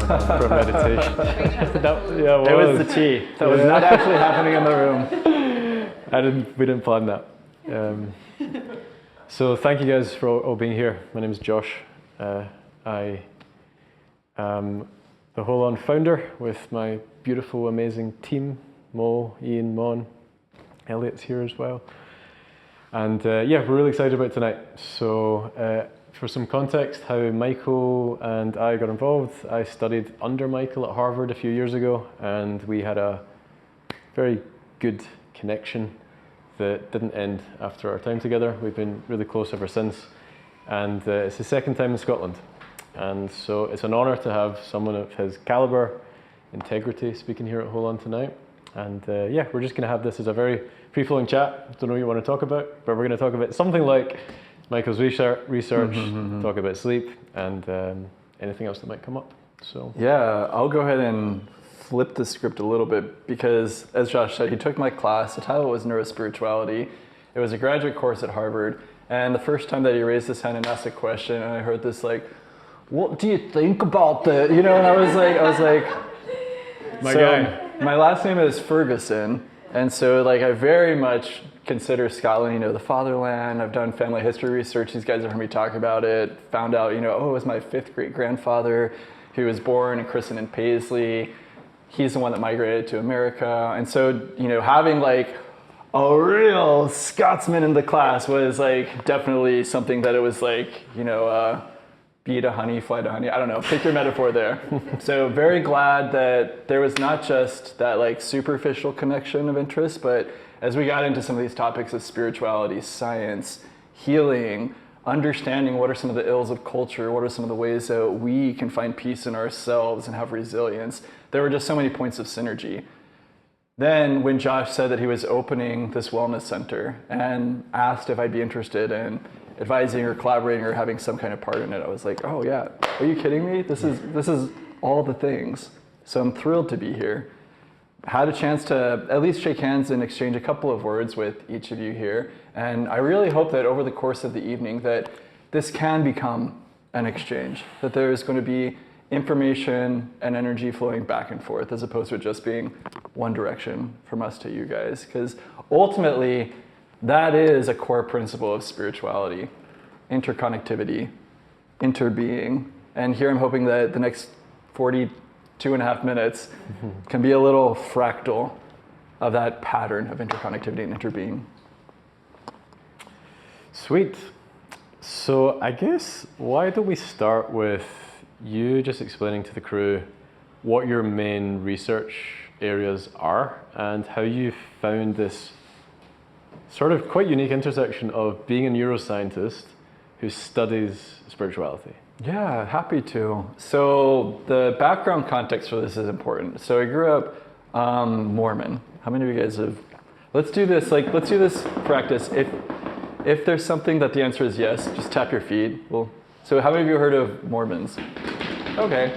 for meditation. It was the tea. That was not actually happening in the room. We didn't plan that. So thank you guys for all being here. My name is Josh. I am the Holon founder with my beautiful, amazing team. Mo, Ian, Mon, Elliot's here as well. And we're really excited about tonight. So for some context, how Michael and I got involved, I studied under Michael at Harvard a few years ago, and we had a very good connection that didn't end after our time together. We've been really close ever since, and it's the second time in Scotland. And so it's an honor to have someone of his caliber, integrity, speaking here at Holon tonight. And we're just gonna have this as a very free-flowing chat. Don't know what you want to talk about, but we're gonna talk about something like Michael's research, talk about sleep, and anything else that might come up. So yeah, I'll go ahead and flip the script a little bit, because as Josh said, he took my class. The title was Neurospirituality. It was a graduate course at Harvard, and the first time that he raised his hand and asked a question, and I heard this like, "What do you think about that?" You know, and I was like, my guy. My last name is Ferguson, and so like I very much consider Scotland, you know, the fatherland. I've done family history research. These guys have heard me talk about it. Found out, you know, it was my 5th great grandfather who was born and christened in Paisley. He's the one that migrated to America. And so, you know, having like a real Scotsman in the class was like definitely something that it was like, you know, bee to honey, fly to honey. I don't know, pick your metaphor there. So very glad that there was not just that like superficial connection of interest, but as we got into some of these topics of spirituality, science, healing, understanding what are some of the ills of culture, what are some of the ways that we can find peace in ourselves and have resilience, there were just so many points of synergy. Then when Josh said that he was opening this wellness center and asked if I'd be interested in advising or collaborating or having some kind of part in it, I was like, oh yeah, are you kidding me? This is all the things. So I'm thrilled to be here. Had a chance to at least shake hands and exchange a couple of words with each of you here. And I really hope that over the course of the evening that this can become an exchange, that there's going to be information and energy flowing back and forth as opposed to it just being one direction from us to you guys. Because ultimately, that is a core principle of spirituality: interconnectivity, interbeing. And here I'm hoping that the next 42.5 minutes can be a little fractal of that pattern of interconnectivity and interbeing. Sweet. So I guess why don't we start with you just explaining to the crew what your main research areas are and how you found this sort of quite unique intersection of being a neuroscientist who studies spirituality. Yeah, happy to. So the background context for this is important. So I grew up Mormon. How many of you guys have? Let's do this practice. If there's something that the answer is yes, just tap your feet. So how many of you heard of Mormons? Okay.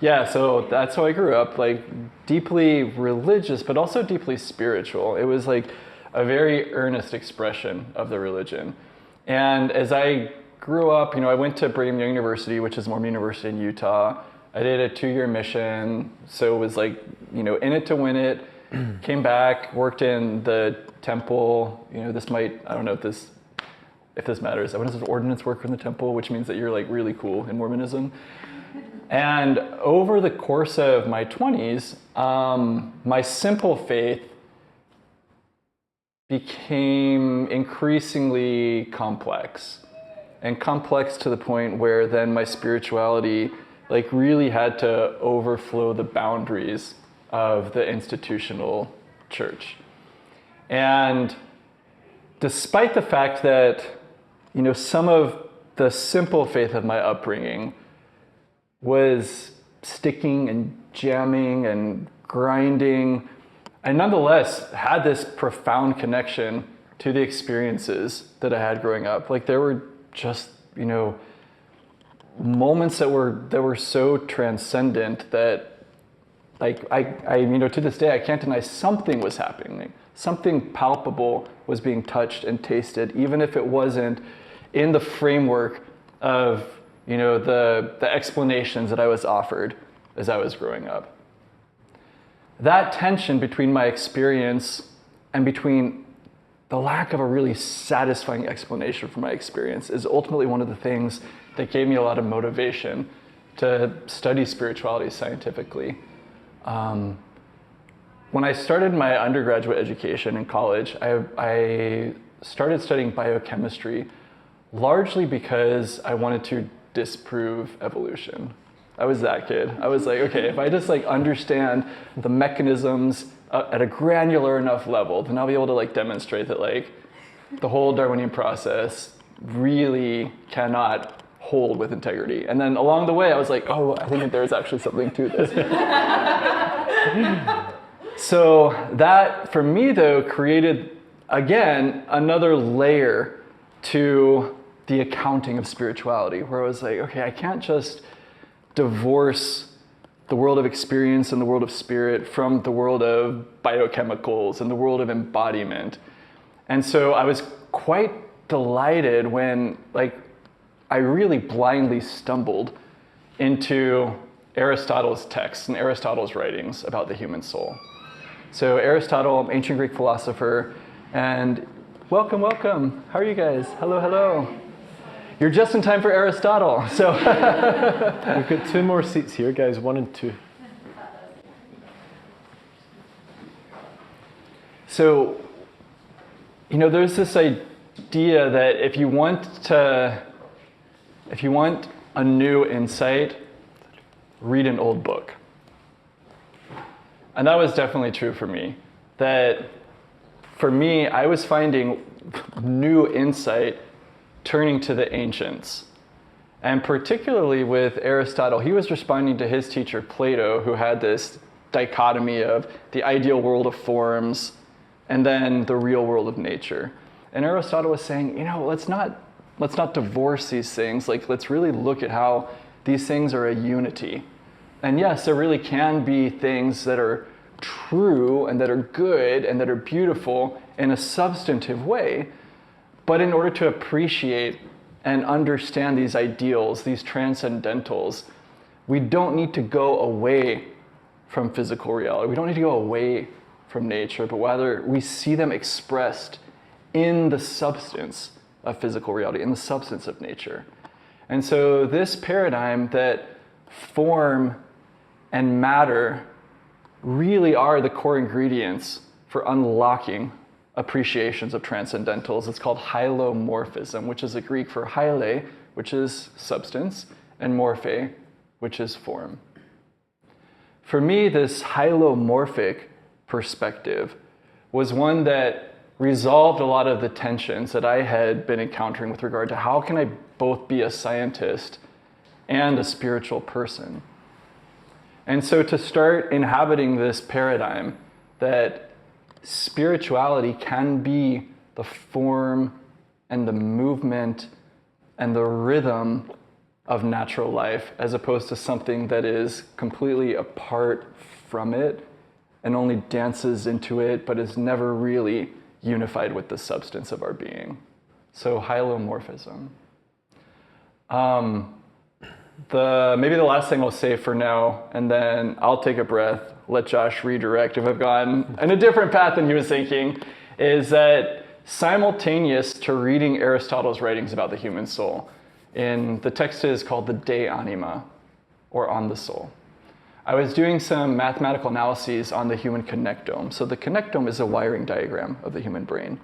Yeah, so that's how I grew up, like deeply religious, but also deeply spiritual. It was like a very earnest expression of the religion. And as I grew up, you know, I went to Brigham Young University, which is Mormon University in Utah. I did a 2-year mission, so it was like, you know, in it to win it. Came back, worked in the temple. You know, I don't know if this matters. What does ordinance work in the temple, which means that you're like really cool in Mormonism. And over the course of my 20s, my simple faith became increasingly complex, and complex to the point where then my spirituality like really had to overflow the boundaries of the institutional church. And despite the fact that, you know, some of the simple faith of my upbringing was sticking and jamming and grinding, I nonetheless had this profound connection to the experiences that I had growing up. Like there were just, you know, moments that were so transcendent that like I you know, to this day I can't deny something was happening. Something palpable was being touched and tasted, even if it wasn't in the framework of, you know, the explanations that I was offered as I was growing up. That tension between my experience and between the lack of a really satisfying explanation for my experience is ultimately one of the things that gave me a lot of motivation to study spirituality scientifically. When I started my undergraduate education in college, I started studying biochemistry largely because I wanted to disprove evolution. I was that kid. I was like, okay, if I just like understand the mechanisms at a granular enough level, then I'll be able to like demonstrate that like the whole Darwinian process really cannot hold with integrity. And then along the way, I was like, oh, I think that there's actually something to this. So that, for me though, created, again, another layer to the accounting of spirituality, where I was like, okay, I can't just divorce the world of experience and the world of spirit from the world of biochemicals and the world of embodiment. And so I was quite delighted when I really blindly stumbled into Aristotle's texts and Aristotle's writings about the human soul. So Aristotle, ancient Greek philosopher, and welcome. How are you guys? Hello. You're just in time for Aristotle. So we've got 2 more seats here, guys, 1 and 2. So, there's this idea that if you want a new insight, read an old book. And that was definitely true for me. That for me, I was finding new insight turning to the ancients. And particularly with Aristotle, he was responding to his teacher Plato, who had this dichotomy of the ideal world of forms and then the real world of nature. And Aristotle was saying, let's not divorce these things. Let's really look at how these things are a unity. And yes, there really can be things that are true and that are good and that are beautiful in a substantive way. But in order to appreciate and understand these ideals, these transcendentals, we don't need to go away from physical reality. We don't need to go away from nature, but rather we see them expressed in the substance of physical reality, in the substance of nature. And so this paradigm that form and matter really are the core ingredients for unlocking appreciations of transcendentals. It's called hylomorphism, which is a Greek for hyle, which is substance, and morphe, which is form. For me, this hylomorphic perspective was one that resolved a lot of the tensions that I had been encountering with regard to how can I both be a scientist and a spiritual person. And so to start inhabiting this paradigm that spirituality can be the form and the movement and the rhythm of natural life, as opposed to something that is completely apart from it and only dances into it, but is never really unified with the substance of our being. So hylomorphism. Maybe the last thing I'll say for now, and then I'll take a breath, let Josh redirect if I've gone in a different path than he was thinking, is that simultaneous to reading Aristotle's writings about the human soul, the text is called the De Anima, or On the Soul. I was doing some mathematical analyses on the human connectome. So the connectome is a wiring diagram of the human brain.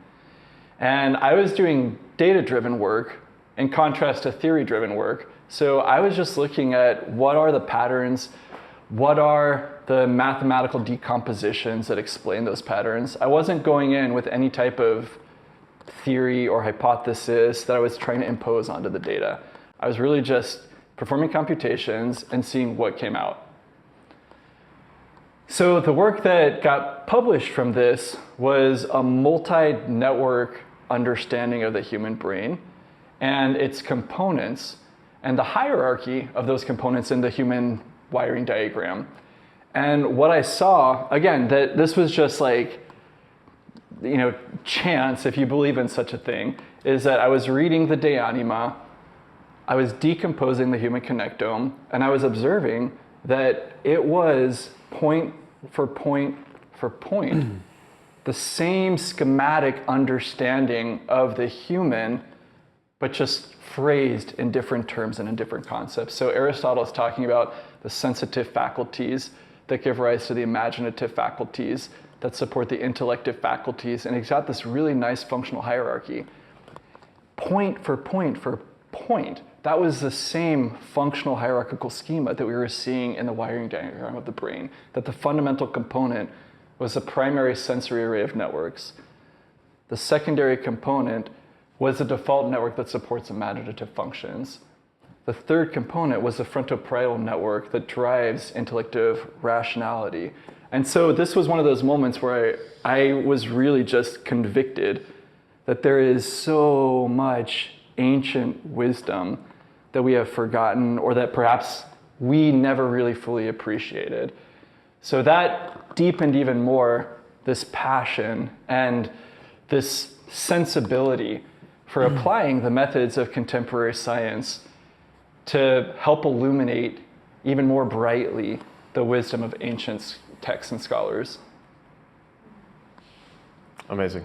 And I was doing data-driven work in contrast to theory-driven work. So I was just looking at what are the patterns, what are the mathematical decompositions that explain those patterns. I wasn't going in with any type of theory or hypothesis that I was trying to impose onto the data. I was really just performing computations and seeing what came out. So the work that got published from this was a multi-network understanding of the human brain and its components and the hierarchy of those components in the human wiring diagram. And what I saw, again, that this was just chance, if you believe in such a thing, is that I was reading the De Anima, I was decomposing the human connectome, and I was observing that it was point for point for point the same schematic understanding of the human, but just phrased in different terms and in different concepts. So Aristotle is talking about the sensitive faculties that give rise to the imaginative faculties that support the intellective faculties, and he's got this really nice functional hierarchy. Point for point for point, that was the same functional hierarchical schema that we were seeing in the wiring diagram of the brain, that the fundamental component was the primary sensory array of networks. The secondary component was the default network that supports imaginative functions. The third component was the frontoparietal network that drives intellective rationality. And so this was one of those moments where I was really just convicted that there is so much ancient wisdom that we have forgotten, or that perhaps we never really fully appreciated. So that deepened even more this passion and this sensibility for applying the methods of contemporary science to help illuminate even more brightly the wisdom of ancient texts and scholars. Amazing.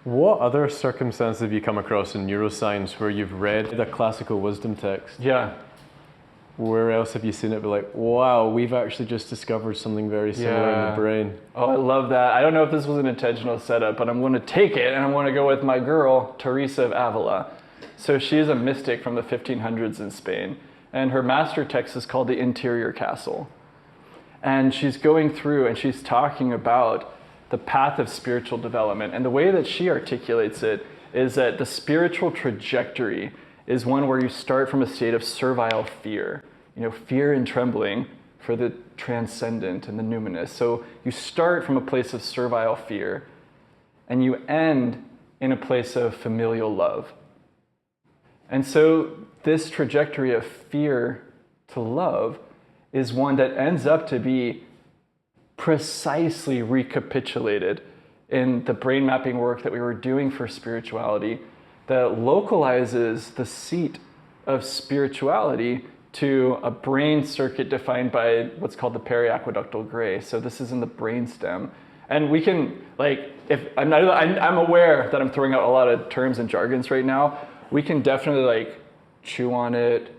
What other circumstances have you come across in neuroscience where you've read a classical wisdom text? Yeah. Where else have you seen it be like, wow, we've actually just discovered something very similar in the brain? Oh, I love that. I don't know if this was an intentional setup, but I'm going to take it and I'm going to go with my girl, Teresa of Avila. So she is a mystic from the 1500s in Spain, and her master text is called The Interior Castle. And she's going through and she's talking about the path of spiritual development. And the way that she articulates it is that the spiritual trajectory is one where you start from a state of servile fear, fear and trembling for the transcendent and the numinous. So you start from a place of servile fear and you end in a place of familial love. And so this trajectory of fear to love is one that ends up to be precisely recapitulated in the brain mapping work that we were doing for spirituality, that localizes the seat of spirituality to a brain circuit defined by what's called the periaqueductal gray. So this is in the brainstem. And we can, if I'm aware that I'm throwing out a lot of terms and jargons right now, we can definitely chew on it,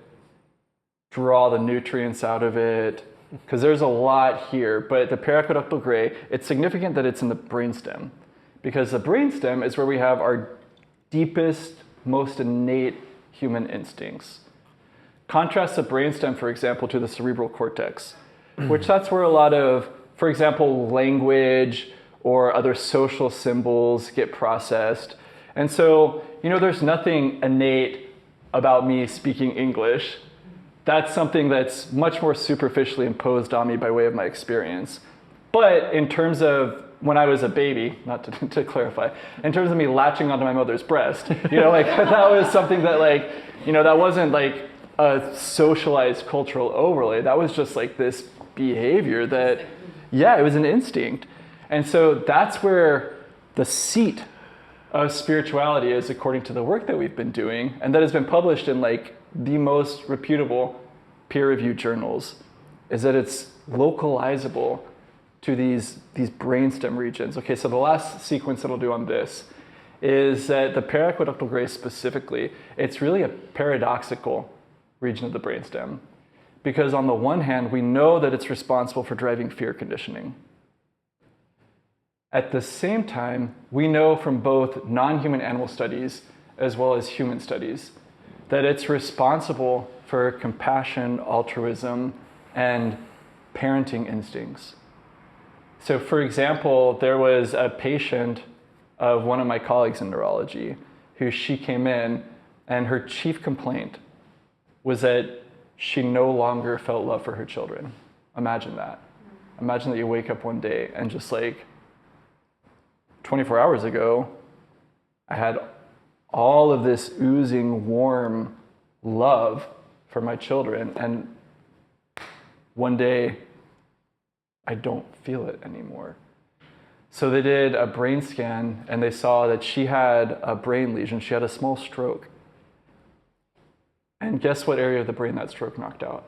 draw the nutrients out of it, because there's a lot here. But the periaqueductal gray, it's significant that it's in the brainstem, because the brainstem is where we have our deepest, most innate human instincts. Contrast the brainstem, for example, to the cerebral cortex, which that's where a lot of, for example, language or other social symbols get processed. And so, there's nothing innate about me speaking English. That's something that's much more superficially imposed on me by way of my experience. But in terms of when I was a baby, not to clarify, in terms of me latching onto my mother's breast, that was something that that wasn't a socialized cultural overlay. That was just this behavior that, it was an instinct. And so that's where the seat of spirituality is, according to the work that we've been doing, and that has been published in the most reputable peer-reviewed journals, is that it's localizable to these brainstem regions. Okay, so the last sequence that I'll do on this is that the periaqueductal gray specifically, it's really a paradoxical region of the brainstem, because on the one hand, we know that it's responsible for driving fear conditioning. At the same time, we know from both non-human animal studies as well as human studies that it's responsible for compassion, altruism, and parenting instincts. So for example, there was a patient of one of my colleagues in neurology who she came in and her chief complaint was that she no longer felt love for her children. Imagine that. Imagine that you wake up one day and just 24 hours ago, I had all of this oozing, warm love for my children, and one day, I don't feel it anymore. So they did a brain scan, and they saw that she had a brain lesion. She had a small stroke. And guess what area of the brain that stroke knocked out?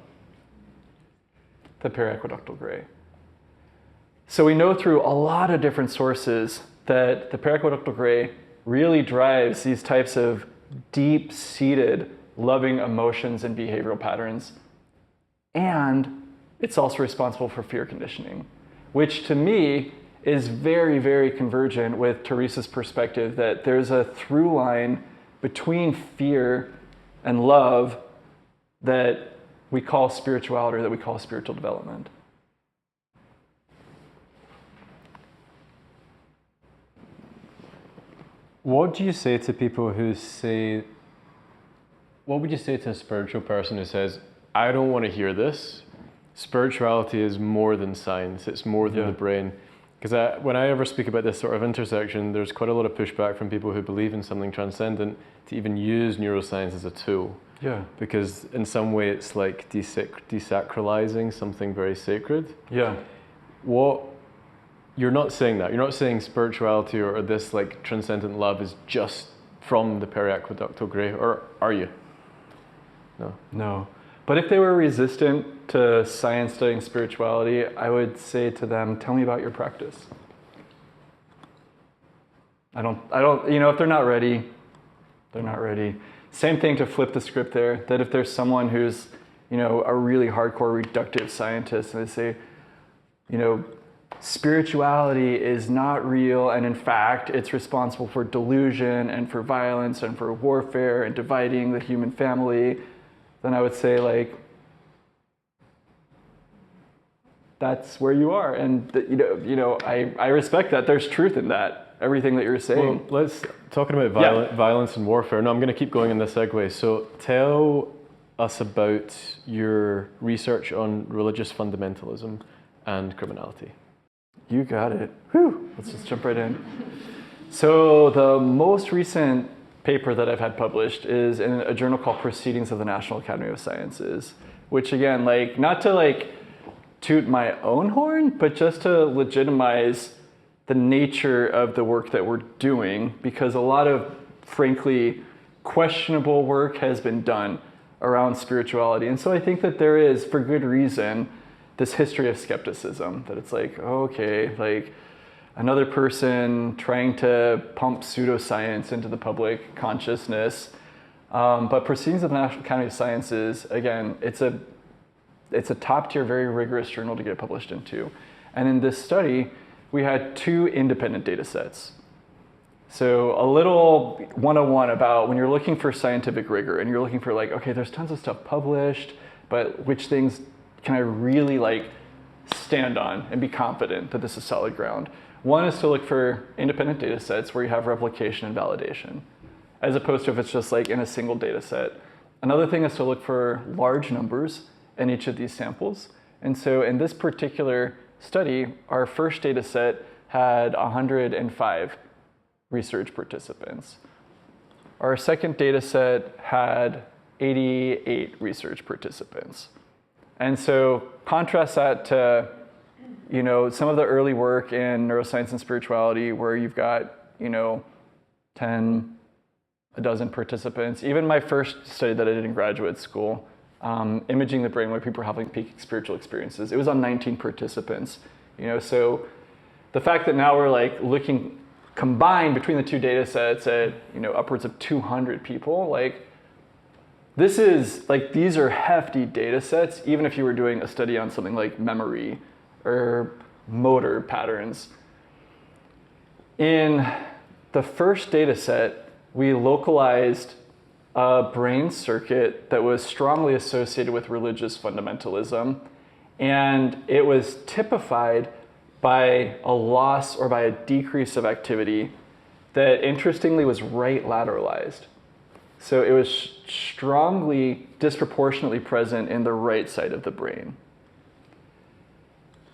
the periaqueductal gray. So we know through a lot of different sources that the periaqueductal gray really drives these types of deep-seated loving emotions and behavioral patterns. And it's also responsible for fear conditioning, which to me is very, very convergent with Teresa's perspective that there's a through line between fear and love that we call spirituality, or that we call spiritual development. What do you say to people who say, what would you say to a spiritual person who says, I don't want to hear this. Spirituality is more than science, it's more than the brain. Because when I ever speak about this sort of intersection, there's quite a lot of pushback from people who believe in something transcendent to even use neuroscience as a tool. Yeah. Because in some way it's like desacralizing something very sacred. Yeah. You're not saying that. You're not saying spirituality or this like transcendent love is just from the periaqueductal gray, or are you? No. No. But if they were resistant to science studying spirituality, I would say to them, tell me about your practice. I don't, if they're not ready, they're not ready. Same thing to flip the script there, that if there's someone who's, a really hardcore reductive scientist and they say, spirituality is not real, and in fact, it's responsible for delusion and for violence and for warfare and dividing the human family, then I would say, like, that's where you are. And, I respect that. There's truth in that, everything that you're saying. Well, let's, talking about violence and warfare. No, I'm going to keep going in this segue. So tell us about your research on religious fundamentalism and criminality. You got it. Whew. Let's just jump right in. So the most recent paper that I've had published is in a journal called Proceedings of the National Academy of Sciences, which again, not to toot my own horn, but just to legitimize the nature of the work that we're doing, because a lot of, frankly, questionable work has been done around spirituality. And so I think that there is, for good reason, this history of skepticism, that it's another person trying to pump pseudoscience into the public consciousness. But Proceedings of the National Academy of Sciences, again, it's a top-tier, very rigorous journal to get published into. And in this study, we had 2 independent data sets. So a little 101 about when you're looking for scientific rigor and you're looking for okay, there's tons of stuff published, but which things can I really stand on and be confident that this is solid ground? One is to look for independent data sets where you have replication and validation, as opposed to if it's just in a single data set. Another thing is to look for large numbers in each of these samples. And so in this particular study, our first data set had 105 research participants. Our second data set had 88 research participants. And so contrast that to some of the early work in neuroscience and spirituality where you've got 10, a dozen participants. Even my first study that I did in graduate school, imaging the brain where people are having peak spiritual experiences, it was on 19 participants. So the fact that now we're looking combined between the 2 data sets at upwards of 200 people, this is these are hefty data sets, even if you were doing a study on something like memory or motor patterns. In the first data set, we localized a brain circuit that was strongly associated with religious fundamentalism, and it was typified by a loss or by a decrease of activity that interestingly was right lateralized. So it was strongly, disproportionately present in the right side of the brain.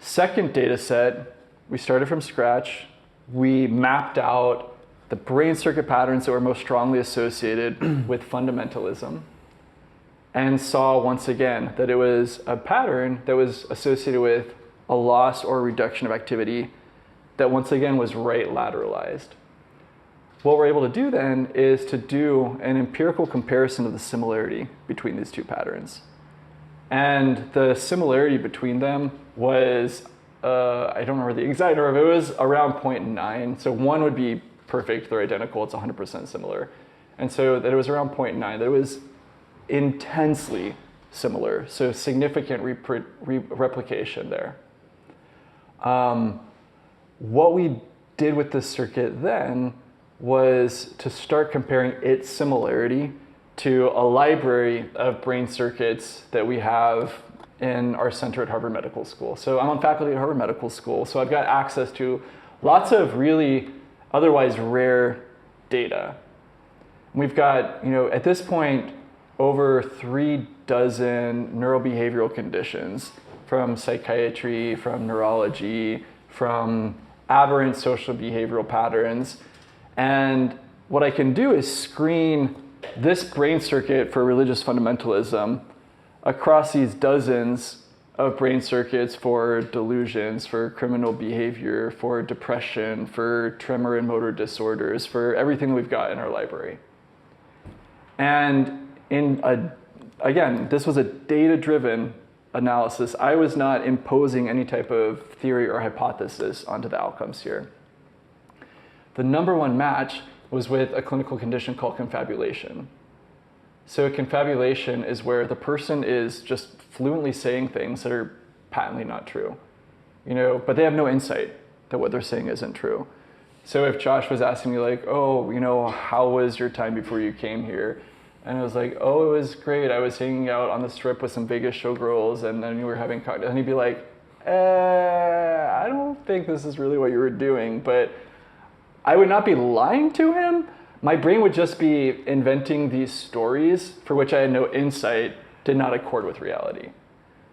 Second data set, we started from scratch. We mapped out the brain circuit patterns that were most strongly associated with fundamentalism and saw once again that it was a pattern that was associated with a loss or reduction of activity that once again was right lateralized. What we're able to do then is to do an empirical comparison of the similarity between these 2 patterns. And the similarity between them was, I don't remember the exact number, but it was around 0.9. So one would be perfect, they're identical, it's 100% similar. And so that it was around 0.9, that it was intensely similar, so significant replication there. What we did with this circuit then was to start comparing its similarity to a library of brain circuits that we have in our center at Harvard Medical School. So I'm on faculty at Harvard Medical School, so I've got access to lots of really otherwise rare data. We've got, at this point, over 36 neurobehavioral conditions from psychiatry, from neurology, from aberrant social behavioral patterns. And what I can do is screen this brain circuit for religious fundamentalism across these dozens of brain circuits for delusions, for criminal behavior, for depression, for tremor and motor disorders, for everything we've got in our library. And again, this was a data-driven analysis. I was not imposing any type of theory or hypothesis onto the outcomes here. The number one match was with a clinical condition called confabulation. So confabulation is where the person is just fluently saying things that are patently not true, but they have no insight that what they're saying isn't true. So if Josh was asking me like, oh, how was your time before you came here? And I was like, oh, it was great. I was hanging out on the strip with some Vegas showgirls, and then we were having cocktails. And he'd be like, I don't think this is really what you were doing. But I would not be lying to him. My brain would just be inventing these stories for which I had no insight, did not accord with reality.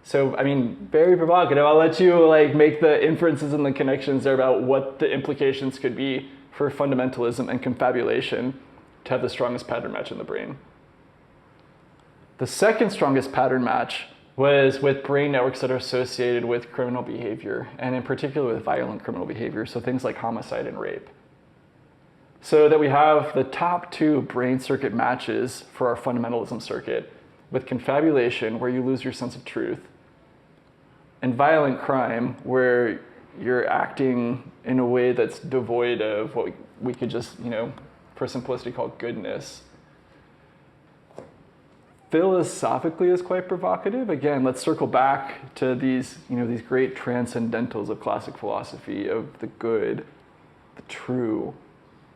So, very provocative. I'll let you make the inferences and the connections there about what the implications could be for fundamentalism and confabulation to have the strongest pattern match in the brain. The second strongest pattern match was with brain networks that are associated with criminal behavior, and in particular with violent criminal behavior, so things like homicide and rape. So that we have the top two brain circuit matches for our fundamentalism circuit, with confabulation, where you lose your sense of truth, and violent crime, where you're acting in a way that's devoid of what we could just, for simplicity, call goodness. Philosophically is quite provocative. Again, let's circle back to these, these great transcendentals of classic philosophy, of the good, the true,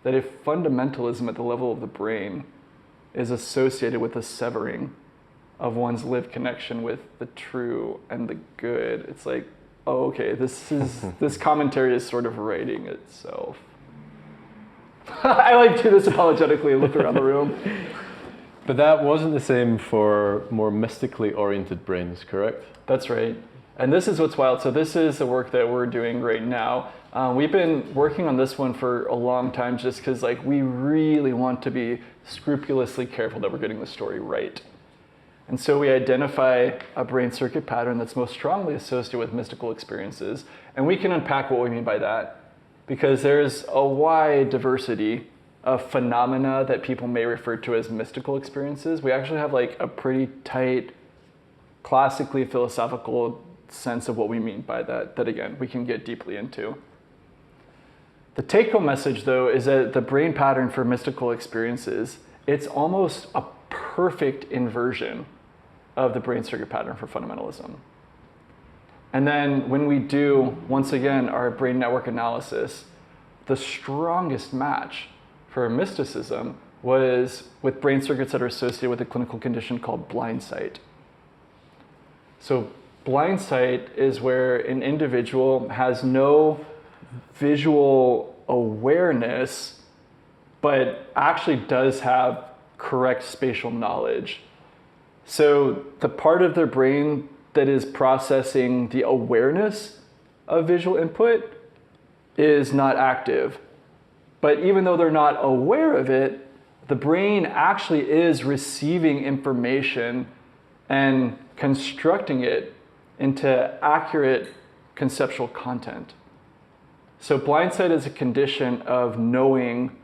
that if fundamentalism at the level of the brain is associated with the severing of one's lived connection with the true and the good, it's like, oh, okay, this commentary is sort of writing itself. I like to do this apologetically and look around the room. But that wasn't the same for more mystically oriented brains, correct? That's right. And this is what's wild. So this is the work that we're doing right now. We've been working on this one for a long time just because we really want to be scrupulously careful that we're getting the story right. And so we identify a brain circuit pattern that's most strongly associated with mystical experiences. And we can unpack what we mean by that, because there's a wide diversity of phenomena that people may refer to as mystical experiences. We actually have a pretty tight, classically philosophical sense of what we mean by that again, we can get deeply into. The take-home message, though, is that the brain pattern for mystical experiences, it's almost a perfect inversion of the brain circuit pattern for fundamentalism. And then when we do, once again, our brain network analysis, the strongest match for mysticism was with brain circuits that are associated with a clinical condition called blind sight. So blind sight is where an individual has no visual awareness, but actually does have correct spatial knowledge. So the part of their brain that is processing the awareness of visual input is not active. But even though they're not aware of it, the brain actually is receiving information and constructing it into accurate conceptual content. So blind sight is a condition of knowing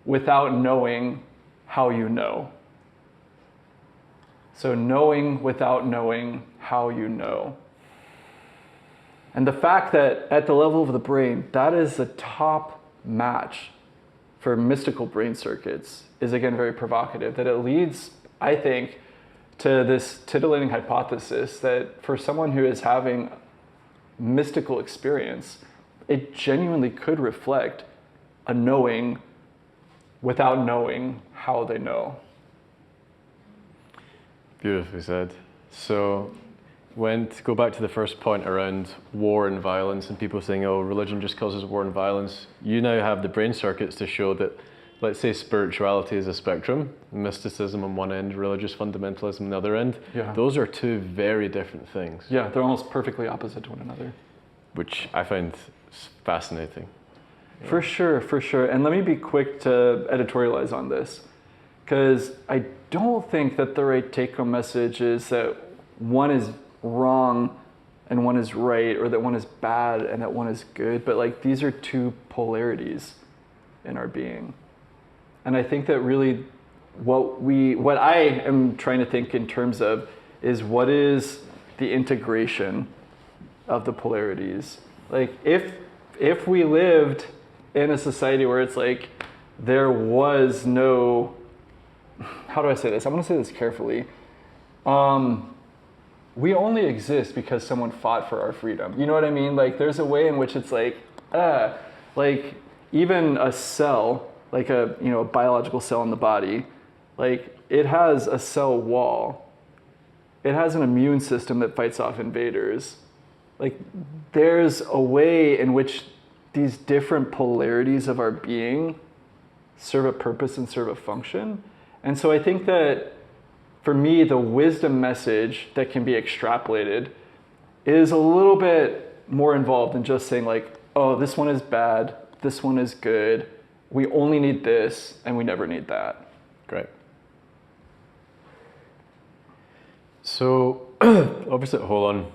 without knowing how you know. So knowing without knowing how how you know. And the fact that at the level of the brain, that is the top match for mystical brain circuits is again very provocative, that it leads, I think, to this titillating hypothesis that for someone who is having mystical experience, it genuinely could reflect a knowing without knowing how they know. Beautifully said. So to go back to the first point around war and violence and people saying, oh, religion just causes war and violence, you now have the brain circuits to show that, let's say spirituality is a spectrum, mysticism on one end, religious fundamentalism on the other end. Yeah. Those are two very different things. Yeah, they're almost perfectly opposite to one another. Which I find fascinating. Yeah. For sure. And let me be quick to editorialize on this, because I don't think that the right take-home message is that one is wrong and one is right, or that one is bad and that one is good, but like these are two polarities in our being. And I think that really what I am trying to think in terms of is what is the integration of the polarities. Like if we lived in a society where it's like there was no, how do I say this? I'm gonna say this carefully. We only exist because someone fought for our freedom. You know what I mean? Like there's a way in which it's like even a cell, like a biological cell in the body, like it has a cell wall. It has an immune system that fights off invaders. Like there's a way in which these different polarities of our being serve a purpose and serve a function. And so I think that for me, the wisdom message that can be extrapolated is a little bit more involved than just saying like, oh, this one is bad, this one is good, we only need this and we never need that. Great. So obviously at Holon,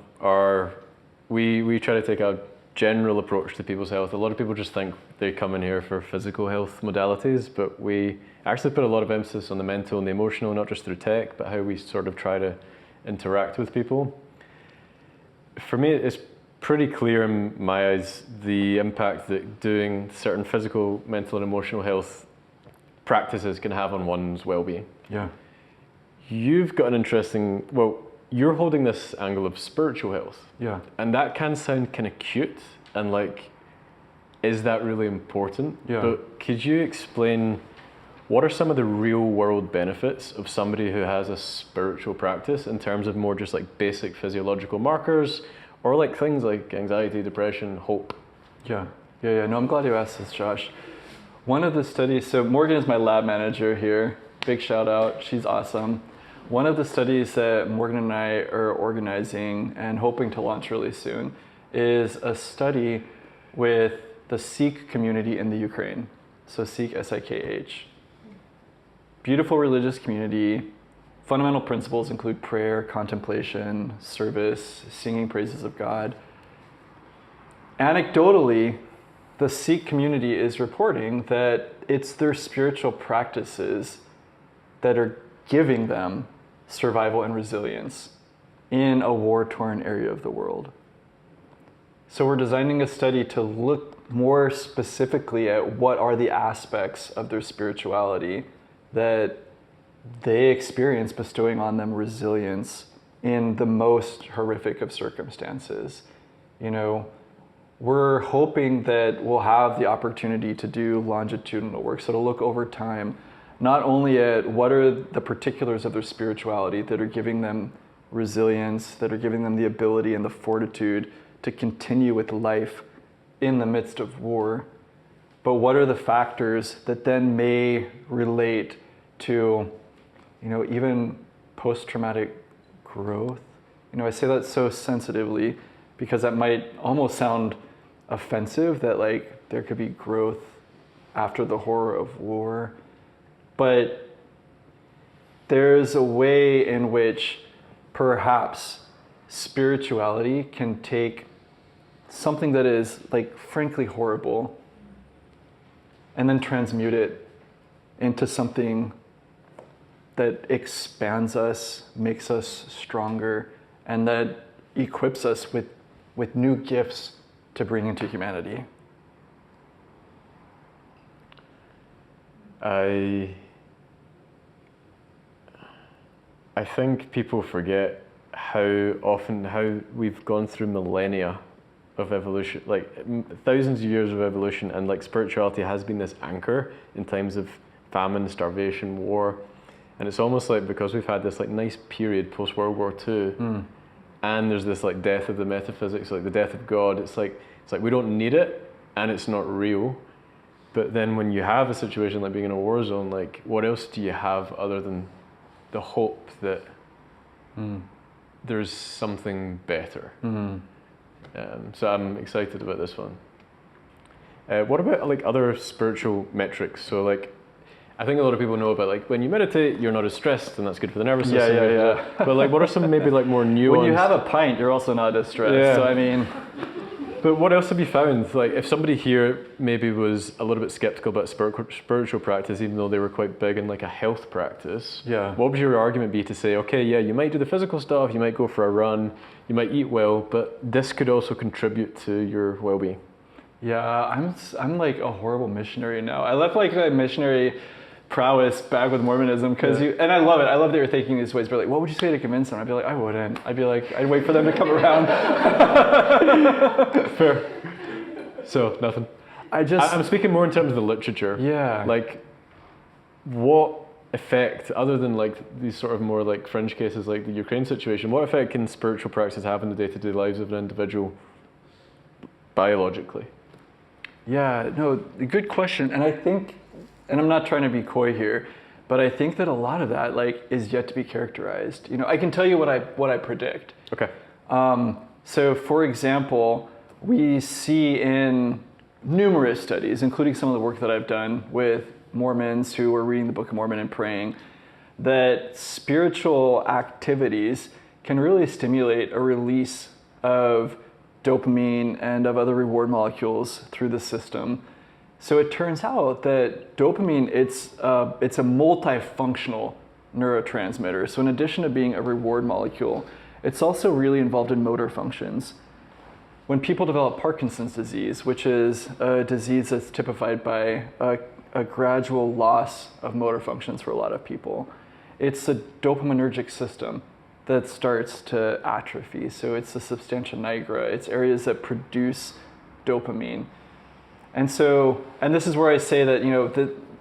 we try to take a general approach to people's health. A lot of people just think they come in here for physical health modalities, but we actually put a lot of emphasis on the mental and the emotional, not just through tech, but how we sort of try to interact with people. For me, it's pretty clear in my eyes the impact that doing certain physical, mental, and emotional health practices can have on one's well-being. Yeah. You've got an interesting, you're holding this angle of spiritual health. Yeah. And that can sound kind of cute and like, is that really important? Yeah. But could you explain what are some of the real world benefits of somebody who has a spiritual practice in terms of more just like basic physiological markers or like things like anxiety, depression, hope? Yeah. No, I'm glad you asked this, Josh. One of the studies, so Morgan is my lab manager here. Big shout out. She's awesome. One of the studies that Morgan and I are organizing and hoping to launch really soon is a study with the Sikh community in the Ukraine. So Sikh, S-I-K-H. Beautiful religious community. Fundamental principles include prayer, contemplation, service, singing praises of God. Anecdotally, the Sikh community is reporting that it's their spiritual practices that are giving them survival and resilience in a war-torn area of the world. So we're designing a study to look more specifically at what are the aspects of their spirituality that they experience bestowing on them resilience in the most horrific of circumstances. We're hoping that we'll have the opportunity to do longitudinal work, so to look over time not only at what are the particulars of their spirituality that are giving them resilience, that are giving them the ability and the fortitude to continue with life in the midst of war, but what are the factors that then may relate to, even post-traumatic growth. I say that so sensitively because that might almost sound offensive that like there could be growth after the horror of war. But there's a way in which perhaps spirituality can take something that is like frankly horrible and then transmute it into something that expands us, makes us stronger, and that equips us with new gifts to bring into humanity. I think people forget how we've gone through millennia of evolution, like thousands of years of evolution, and like spirituality has been this anchor in times of famine, starvation, war, and it's almost like because we've had this like nice period post World War II, and there's this like death of the metaphysics, like the death of God. It's like we don't need it, and it's not real. But then when you have a situation like being in a war zone, like what else do you have other than the hope that there's something better? So I'm excited about this one. What about like other spiritual metrics? So like, I think a lot of people know about like when you meditate, you're not as stressed, and that's good for the nervous system. Yeah. But like, what are some maybe like more nuanced? When you have a pint, you're also not as stressed. Yeah. So I mean, but what else have you found? Like, if somebody here maybe was a little bit skeptical about spiritual practice, even though they were quite big in like a health practice, what would your argument be to say, okay, yeah, you might do the physical stuff, you might go for a run, you might eat well, but this could also contribute to your well-being? Yeah, I'm like a horrible missionary now. I left like a missionary prowess back with Mormonism because and I love it. I love that you're thinking these ways. But like, what would you say to convince them? I'd be like, I wouldn't. I'd be like, I'd wait for them to come around. Fair. So nothing. I'm speaking more in terms of the literature. Yeah. Like, what effect, other than like these sort of more like fringe cases like the Ukraine situation, what effect can spiritual practice have in the day-to-day lives of an individual biologically? Yeah, no, good question. And I think, and I'm not trying to be coy here, but I think that a lot of that like is yet to be characterized. You know, I can tell you what I predict. Okay. So for example, we see in numerous studies, including some of the work that I've done with Mormons who are reading the Book of Mormon and praying, that spiritual activities can really stimulate a release of dopamine and of other reward molecules through the system. So it turns out that dopamine, it's a multifunctional neurotransmitter. So in addition to being a reward molecule, it's also really involved in motor functions. When people develop Parkinson's disease, which is a disease that's typified by a gradual loss of motor functions for a lot of people, it's the dopaminergic system that starts to atrophy. So it's the substantia nigra. It's areas that produce dopamine. And so, and this is where I say that, you know,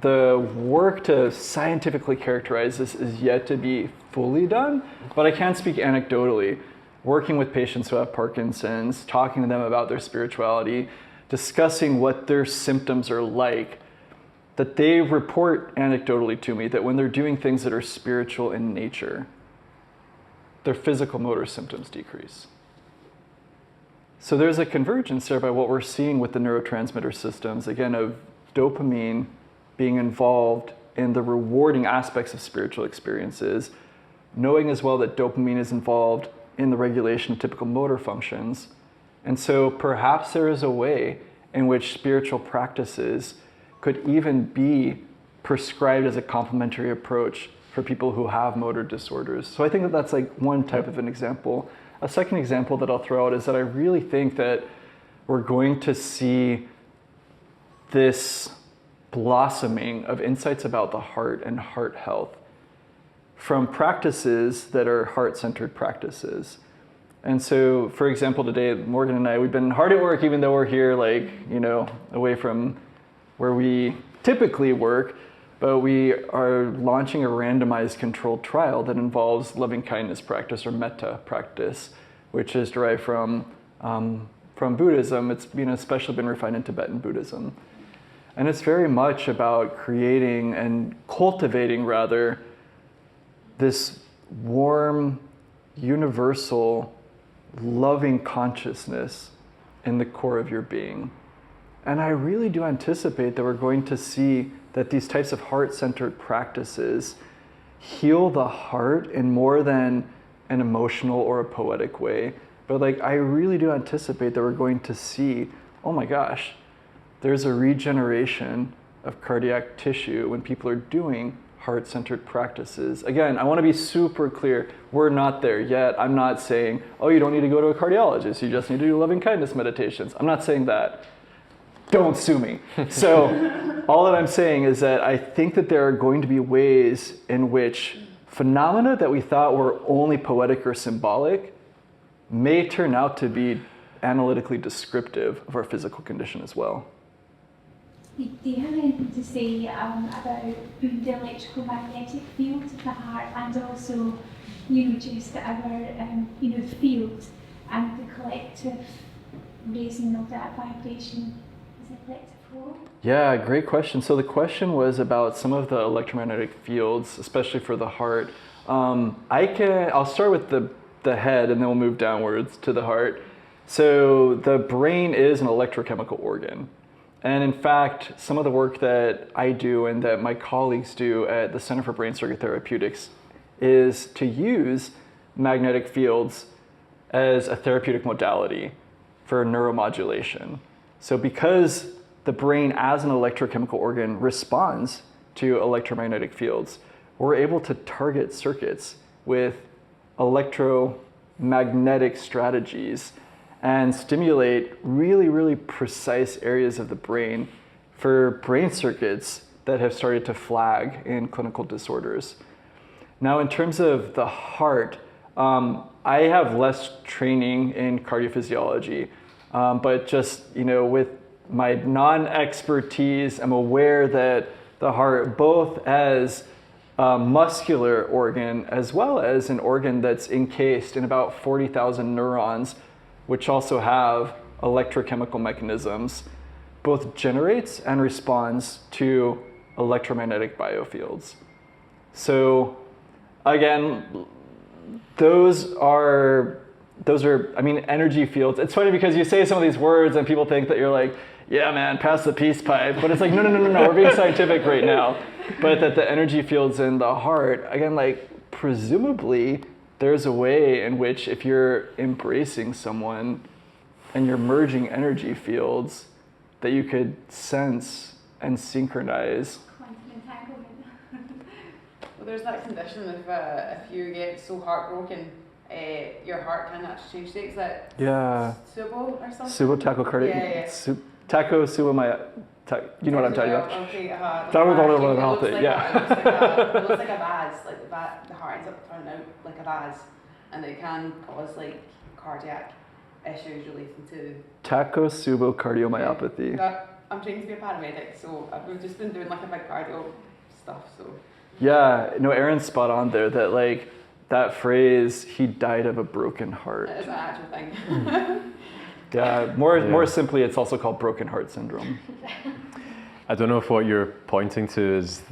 the work to scientifically characterize this is yet to be fully done, but I can speak anecdotally, working with patients who have Parkinson's, talking to them about their spirituality, discussing what their symptoms are like, that they report anecdotally to me that when they're doing things that are spiritual in nature, their physical motor symptoms decrease. So there's a convergence there by what we're seeing with the neurotransmitter systems, again, of dopamine being involved in the rewarding aspects of spiritual experiences, knowing as well that dopamine is involved in the regulation of typical motor functions. And so perhaps there is a way in which spiritual practices could even be prescribed as a complementary approach for people who have motor disorders. So I think that that's like one type of an example. A second example that I'll throw out is that I really think that we're going to see this blossoming of insights about the heart and heart health from practices that are heart-centered practices. And so, for example, today, Morgan and I, we've been hard at work, even though we're here, like, you know, away from where we typically work, but we are launching a randomized controlled trial that involves loving kindness practice or metta practice, which is derived from Buddhism. It's especially been refined in Tibetan Buddhism. And it's very much about creating and cultivating, rather, this warm, universal, loving consciousness in the core of your being. And I really do anticipate that we're going to see that these types of heart-centered practices heal the heart in more than an emotional or a poetic way. But like, I really do anticipate that we're going to see, oh my gosh, there's a regeneration of cardiac tissue when people are doing heart-centered practices. Again, I want to be super clear. We're not there yet. I'm not saying, oh, you don't need to go to a cardiologist. You just need to do loving kindness meditations. I'm not saying that. Don't sue me. So all that I'm saying is that I think that there are going to be ways in which phenomena that we thought were only poetic or symbolic may turn out to be analytically descriptive of our physical condition as well. Do you have anything to say about the electrical magnetic field of the heart, and also, just our, field and the collective raising of that vibration as a collective whole? Yeah, great question. So the question was about some of the electromagnetic fields, especially for the heart. I'll start with the head, and then we'll move downwards to the heart. So the brain is an electrochemical organ. And in fact, some of the work that I do and that my colleagues do at the Center for Brain Circuit Therapeutics is to use magnetic fields as a therapeutic modality for neuromodulation. So because the brain as an electrochemical organ responds to electromagnetic fields, we're able to target circuits with electromagnetic strategies and stimulate really, really precise areas of the brain for brain circuits that have started to flag in clinical disorders. Now, in terms of the heart, I have less training in cardiophysiology, but just, with my non-expertise, I'm aware that the heart, both as a muscular organ as well as an organ that's encased in about 40,000 neurons, which also have electrochemical mechanisms, both generates and responds to electromagnetic biofields. So again, those are, energy fields. It's funny because you say some of these words and people think that you're like, yeah, man, pass the peace pipe. But it's like, no, we're being scientific right now. But that the energy fields in the heart, again, presumably, there's a way in which if you're embracing someone and you're merging energy fields, that you could sense and synchronize. Quantum entanglement. Well, there's that condition of if you get so heartbroken, your heart can actually change state. Is that Subo or something? Subotachycardia. Yeah. Taco subomya. You know what I'm talking about? Okay, Yeah. It looks like a vase, the heart ends up turning out like a vase, and it can cause cardiac issues related to Tachycardiomyopathy. I'm trained to be a paramedic, so we've just been doing a big cardio stuff. So yeah, no, Aaron's spot on there. That that phrase, he died of a broken heart. It is an actual thing. Yeah, more simply, it's also called broken heart syndrome. I don't know if what you're pointing to is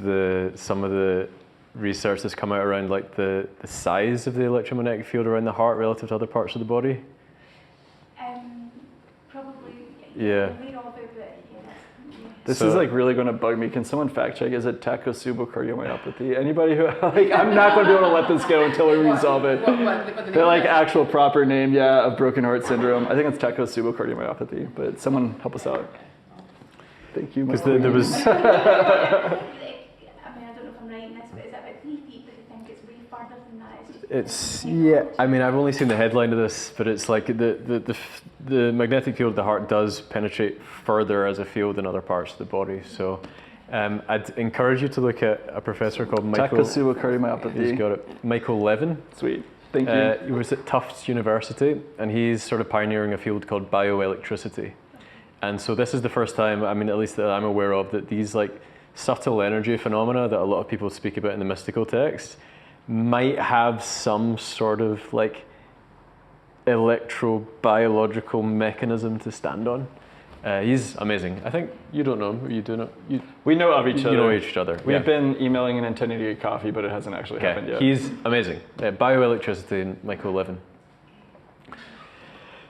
some of the research that's come out around the size of the electromagnetic field around the heart relative to other parts of the body. Probably. Yeah. This is really going to bug me. Can someone fact check? Is it tachycardiomyopathy? Anybody who I'm not going to be able to let this go until we resolve it. The actual proper name, of broken heart syndrome. I think it's tachycardiomyopathy, but someone help us out. Thank you. Because there was. I don't know if I'm right in this, but is it about 3 feet? But I think it's way farther than that. I've only seen the headline of this, but it's the magnetic field of the heart does penetrate further as a field than other parts of the body. So I'd encourage you to look at a professor called Michael. Tachycardiomyopathy. He's got it. Michael Levin. Sweet. Thank you. He was at Tufts University, and he's sort of pioneering a field called bioelectricity. And so this is the first time, at least that I'm aware of, that these subtle energy phenomena that a lot of people speak about in the mystical texts might have some sort of electrobiological mechanism to stand on. He's amazing. I think you don't know him. You do know. We know of each other. You know each other. We've been emailing and intending to get coffee, but it hasn't actually happened yet. He's amazing. Bioelectricity, Michael Levin.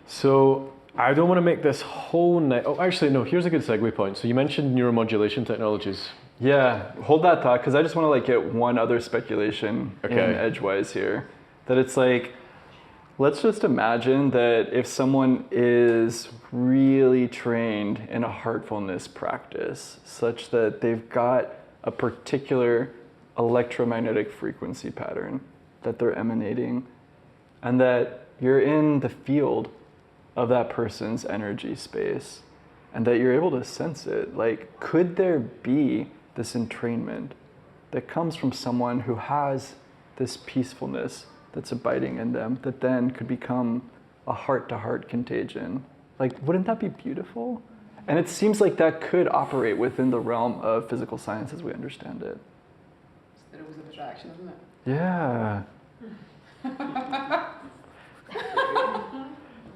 So I don't want to make this whole night. Oh, actually, no. Here's a good segue point. So you mentioned neuromodulation technologies. Yeah, hold that thought, because I just want to get one other speculation in edgewise here. That it's let's just imagine that if someone is really trained in a heartfulness practice, such that they've got a particular electromagnetic frequency pattern that they're emanating, and that you're in the field of that person's energy space, and that you're able to sense it. Like, could there be this entrainment that comes from someone who has this peacefulness that's abiding in them that then could become a heart-to-heart contagion? Like, wouldn't that be beautiful? And it seems like that could operate within the realm of physical science as we understand it. It's the rules of attraction, isn't it? Yeah.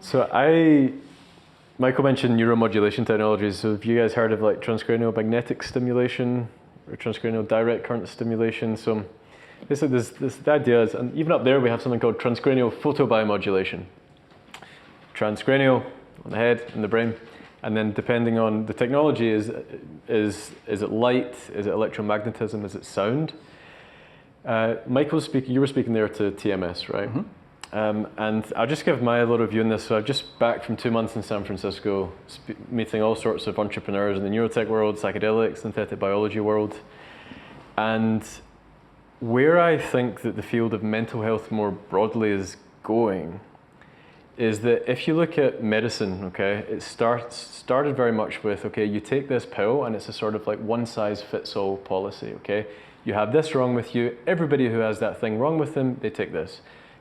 So Michael mentioned neuromodulation technologies. So have you guys heard of like transcranial magnetic stimulation or transcranial direct current stimulation? So basically the idea is, and even up there we have something called transcranial photobiomodulation. Transcranial on the head and the brain. And then depending on the technology, is it light? Is it electromagnetism? Is it sound? Michael, you were speaking there to TMS, right? Mm-hmm. And I'll just give my little view on this. So I've just back from 2 months in San Francisco, meeting all sorts of entrepreneurs in the neurotech world, psychedelic, synthetic biology world. And where I think that the field of mental health more broadly is going is that if you look at medicine, okay, it started very much with, okay, you take this pill and it's a sort of like one size fits all policy, okay? You have this wrong with you, everybody who has that thing wrong with them, they take this.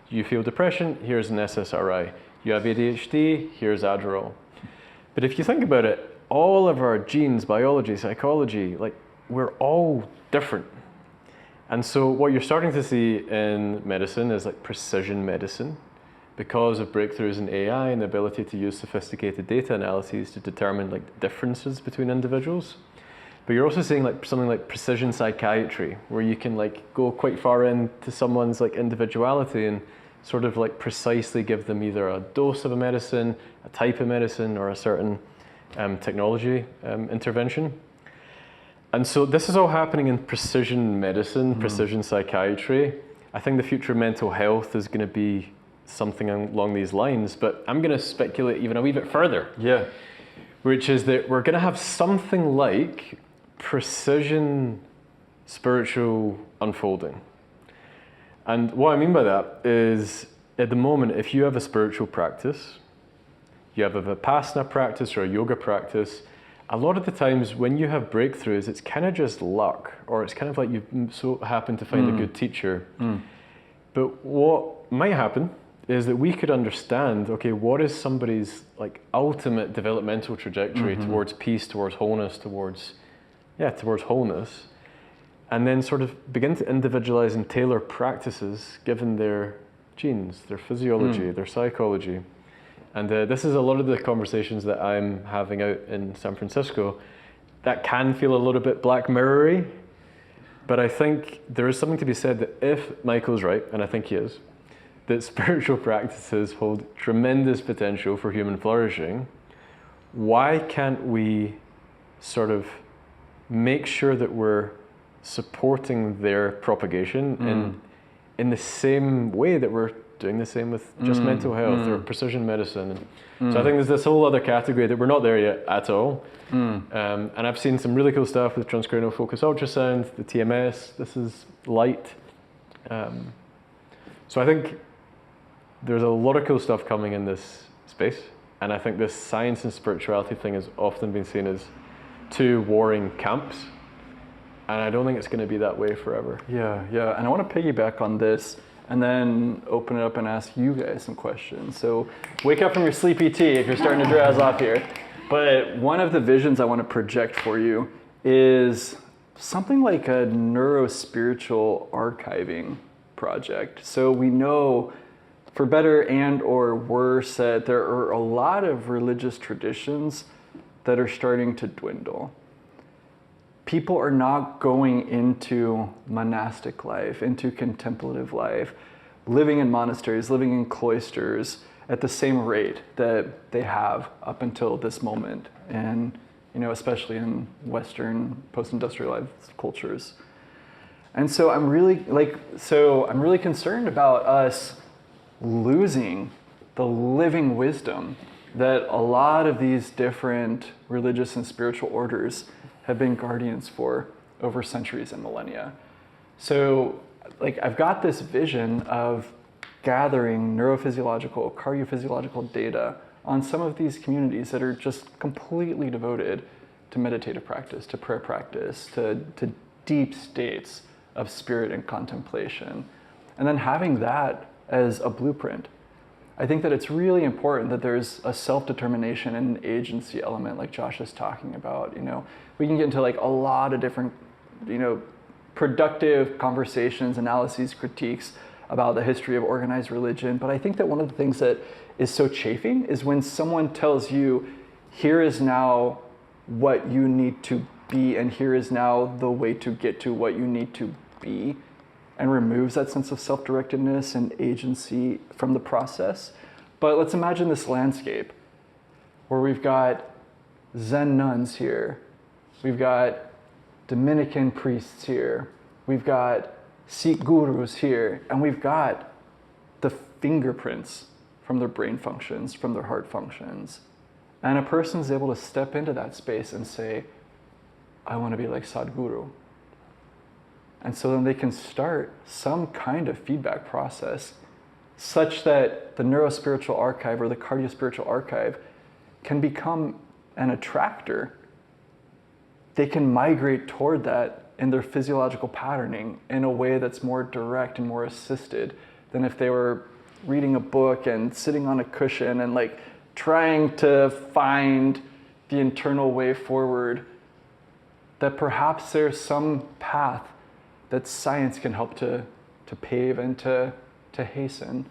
You feel depression, here's an SSRI. You have ADHD, here's Adderall. But if you think about it, all of our genes, biology, psychology, like we're all different. And so what you're starting to see in medicine is like precision medicine because of breakthroughs in AI and the ability to use sophisticated data analyses to determine like differences between individuals. But you're also seeing like something like precision psychiatry, where you can like go quite far into someone's like individuality and sort of like precisely give them either a dose of a medicine, a type of medicine, or a certain technology intervention. And so this is all happening in precision medicine, precision psychiatry. I think the future of mental health is going to be something along these lines, but I'm going to speculate even a wee bit further. Yeah. Which is that we're going to have something like precision spiritual unfolding. And what I mean by that is, at the moment, if you have a spiritual practice, you have a Vipassana practice or a yoga practice, a lot of the times when you have breakthroughs, it's kind of just luck, or it's kind of like you so happen to find a good teacher. But what might happen is that we could understand, okay, what is somebody's like ultimate developmental trajectory towards peace, towards wholeness, towards wholeness, and then sort of begin to individualize and tailor practices given their genes, their physiology, their psychology. And this is a lot of the conversations that I'm having out in San Francisco that can feel a little bit Black Mirror-y, but I think there is something to be said that if Michael's right, and I think he is, that spiritual practices hold tremendous potential for human flourishing, why can't we sort of make sure that we're supporting their propagation in the same way that we're doing the same with just mental health or precision medicine? So I think there's this whole other category that we're not there yet at all. And I've seen some really cool stuff with transcranial focus ultrasound, the TMS, this is light. So I think there's a lot of cool stuff coming in this space. And I think this science and spirituality thing has often been seen as two warring camps. And I don't think it's going to be that way forever. Yeah. And I want to piggyback on this and then open it up and ask you guys some questions. So wake up from your sleepy tea if you're starting to drowse off here. But one of the visions I want to project for you is something like a neurospiritual archiving project. So we know, for better and or worse, that there are a lot of religious traditions that are starting to dwindle. People are not going into monastic life, into contemplative life, living in monasteries, living in cloisters at the same rate that they have up until this moment, and especially in Western post-industrialized cultures. And so I'm really concerned about us losing the living wisdom that a lot of these different religious and spiritual orders have been guardians for over centuries and millennia. So like I've got this vision of gathering neurophysiological, cardiophysiological data on some of these communities that are just completely devoted to meditative practice, to prayer practice, to deep states of spirit and contemplation. And then having that as a blueprint. I think that it's really important that there's a self-determination and an agency element like Josh is talking about. You know, we can get into like a lot of different, you know, productive conversations, analyses, critiques about the history of organized religion. But I think that one of the things that is so chafing is when someone tells you, here is now what you need to be, and here is now the way to get to what you need to be, and removes that sense of self-directedness and agency from the process. But let's imagine this landscape where we've got Zen nuns here, we've got Dominican priests here, we've got Sikh gurus here, and we've got the fingerprints from their brain functions, from their heart functions. And a person's able to step into that space and say, I want to be like Sadhguru. And so then they can start some kind of feedback process such that the neurospiritual archive or the cardiospiritual archive can become an attractor. They can migrate toward that in their physiological patterning in a way that's more direct and more assisted than if they were reading a book and sitting on a cushion and like trying to find the internal way forward. That perhaps there's some path that science can help to pave and to hasten.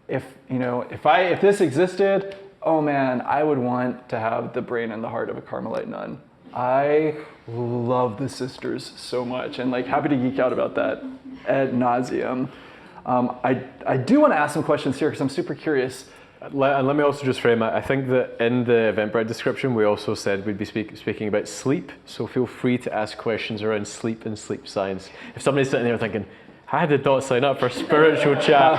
If this existed, oh man, I would want to have the brain and the heart of a Carmelite nun. I love the sisters so much, and like happy to geek out about that ad nauseum. I do want to ask some questions here because I'm super curious. And let me also just frame it. I think that in the Eventbrite description, we also said we'd be speaking about sleep. So feel free to ask questions around sleep and sleep science. If somebody's sitting there thinking, I did not sign up for spiritual chat,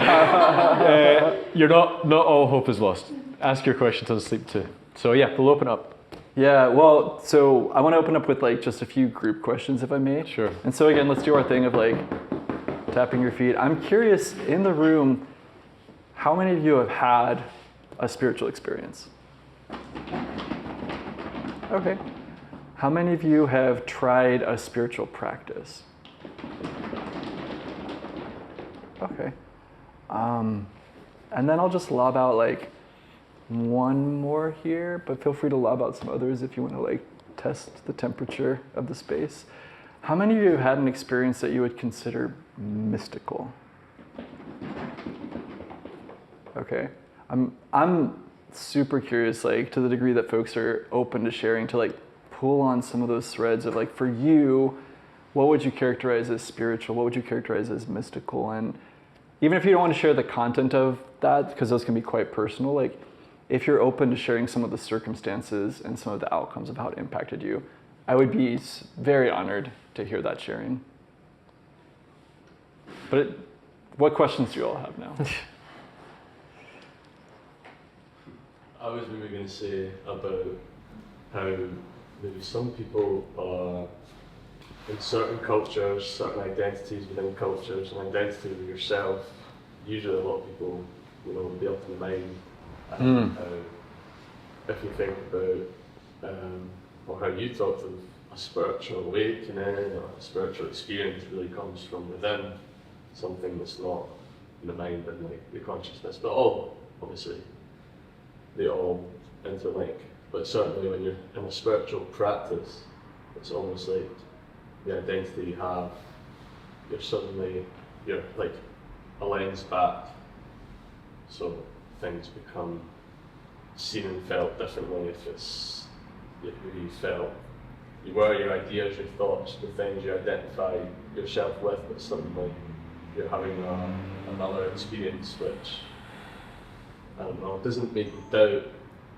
you're not all hope is lost. Ask your questions on sleep too. So yeah, we'll open up. Yeah, well, so I want to open up with like just a few group questions if I may. Sure. And so again, let's do our thing of like tapping your feet. I'm curious, in the room, how many of you have had a spiritual experience? Okay. How many of you have tried a spiritual practice? Okay. And then I'll just lob out like one more here, but feel free to lob out some others if you want to like test the temperature of the space. How many of you have had an experience that you would consider mystical? Okay, I'm super curious, like to the degree that folks are open to sharing, to like pull on some of those threads of like, for you, what would you characterize as spiritual? What would you characterize as mystical? And even if you don't want to share the content of that, because those can be quite personal, like if you're open to sharing some of the circumstances and some of the outcomes of how it impacted you, I would be very honored to hear that sharing. But what questions do you all have now? I was maybe going to say about how maybe some people are in certain cultures, certain identities within cultures, an identity of yourself. Usually a lot of people, will be up in the mind. And how, if you think about, or how you talked of a spiritual awakening or a spiritual experience really comes from within, something that's not in the mind and like the consciousness, but all, obviously, they all interlink. But certainly when you're in a spiritual practice, it's almost like the identity you have, you're like a lens back. So things become seen and felt differently if it's who you felt. You were, your ideas, your thoughts, the things you identify yourself with, but suddenly you're having another experience which, I don't know, doesn't make me doubt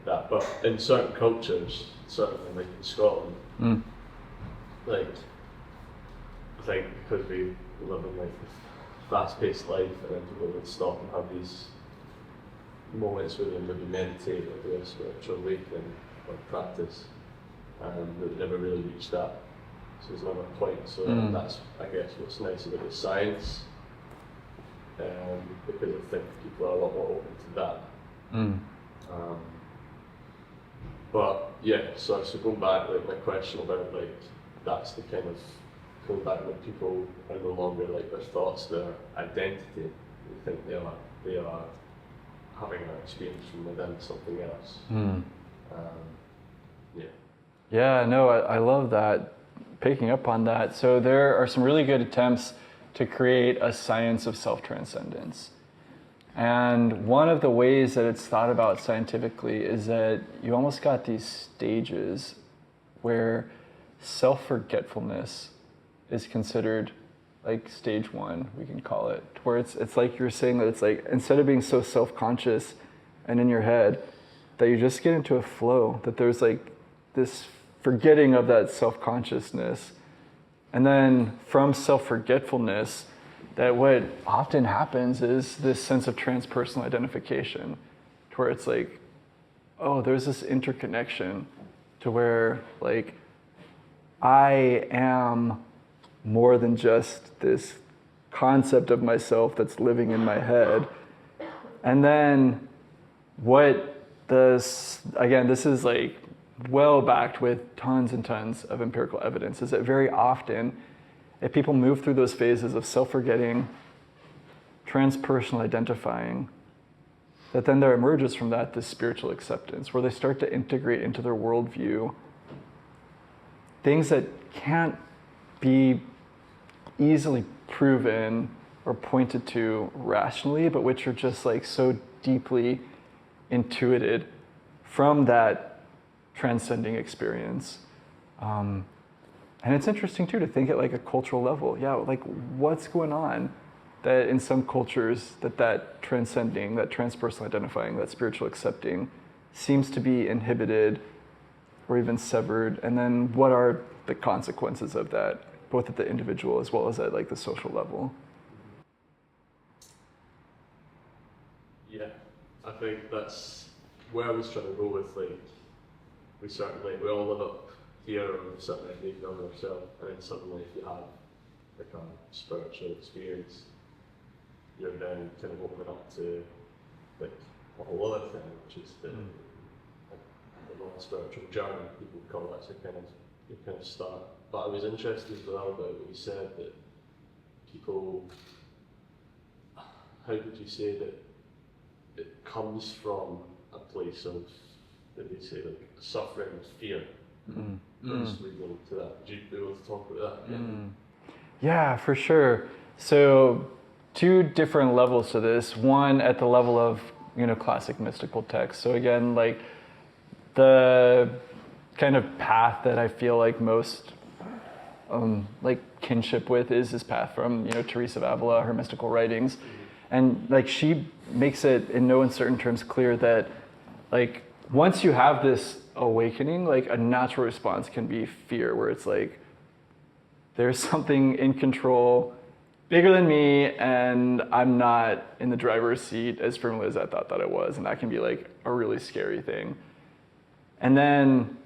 that, but in certain cultures, certainly like in Scotland, like, I think because we live in like a fast-paced life, and then people would stop and have these moments where they maybe meditate or do a spiritual awakening or practice, and they never really reach that So there's another point. So that's, I guess, what's nice about the science, because I think people are a lot more open to that. But yeah, so going back, like my question about like that's the kind of going back when people are no longer like their thoughts, their identity. They think they are having an experience from within something else. Yeah. Yeah, no, I love that. Picking up on that. So there are some really good attempts to create a science of self-transcendence. And one of the ways that it's thought about scientifically is that you almost got these stages where self-forgetfulness is considered like stage one, we can call it, where it's like you're saying that it's like, instead of being so self-conscious and in your head, that you just get into a flow, that there's like this forgetting of that self-consciousness. And then from self-forgetfulness, that what often happens is this sense of transpersonal identification, to where it's like, oh, there's this interconnection to where like, I am more than just this concept of myself that's living in my head. And then again, this is like well backed with tons and tons of empirical evidence, is that very often if people move through those phases of self-forgetting, transpersonal identifying, that then there emerges from that this spiritual acceptance, where they start to integrate into their worldview things that can't be easily proven or pointed to rationally, but which are just like so deeply intuited from that transcending experience. And it's interesting too to think at like a cultural level. Yeah, like what's going on that in some cultures that transcending, that transpersonal identifying, that spiritual accepting seems to be inhibited or even severed, and then what are the consequences of that, both at the individual as well as at like the social level? Yeah, I think that's where I was trying to go with like, we all live up here on a certain idea of ourselves, and then suddenly if you have like a spiritual experience, you're then kind of opening up to like a whole other thing, which is the non-spiritual journey, people call it. So you kind of start. But I was interested as well about what you said, that people, how did you say that it comes from a place of, did you say, like suffering and fear? Just leading to that. Would you be able to talk about that? Yeah, for sure. So two different levels to this. One at the level of, classic mystical texts. So again, like the kind of path that I feel like most like kinship with is this path from, Teresa of Avila, her mystical writings. And like she makes it in no uncertain terms clear that like once you have this awakening, like a natural response can be fear, where it's like there's something in control bigger than me and I'm not in the driver's seat as firmly as I thought that I was, and that can be like a really scary thing. And then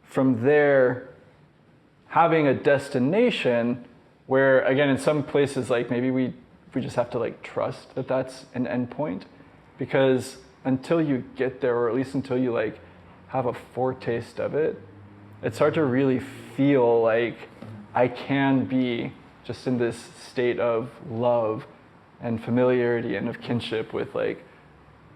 from there, having a destination where, again, in some places, like maybe we just have to like trust that that's an endpoint, because until you get there, or at least until you like have a foretaste of it, it's hard to really feel like I can be just in this state of love and familiarity and of kinship with like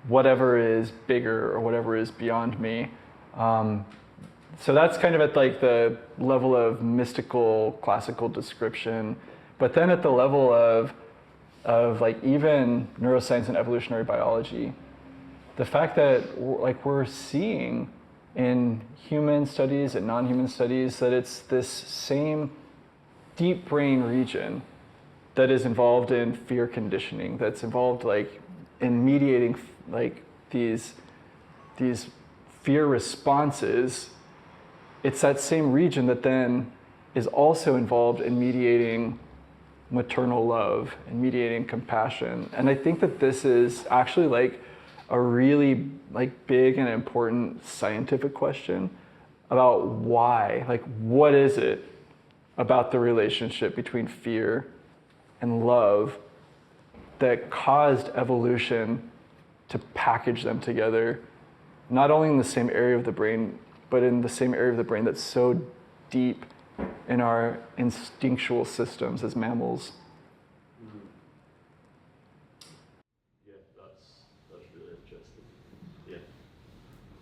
whatever is bigger or whatever is beyond me. So that's kind of at like the level of mystical classical description. But then at the level of like even neuroscience and evolutionary biology, the fact that like we're seeing in human studies and non-human studies that it's this same deep brain region that is involved in fear conditioning, that's involved like in mediating like these fear responses. It's that same region that then is also involved in mediating maternal love and mediating compassion. And I think that this is actually like a really like big and important scientific question about why, like what is it about the relationship between fear and love that caused evolution to package them together, not only in the same area of the brain, but in the same area of the brain that's so deep in our instinctual systems as mammals. Yeah, that's really interesting. Yeah.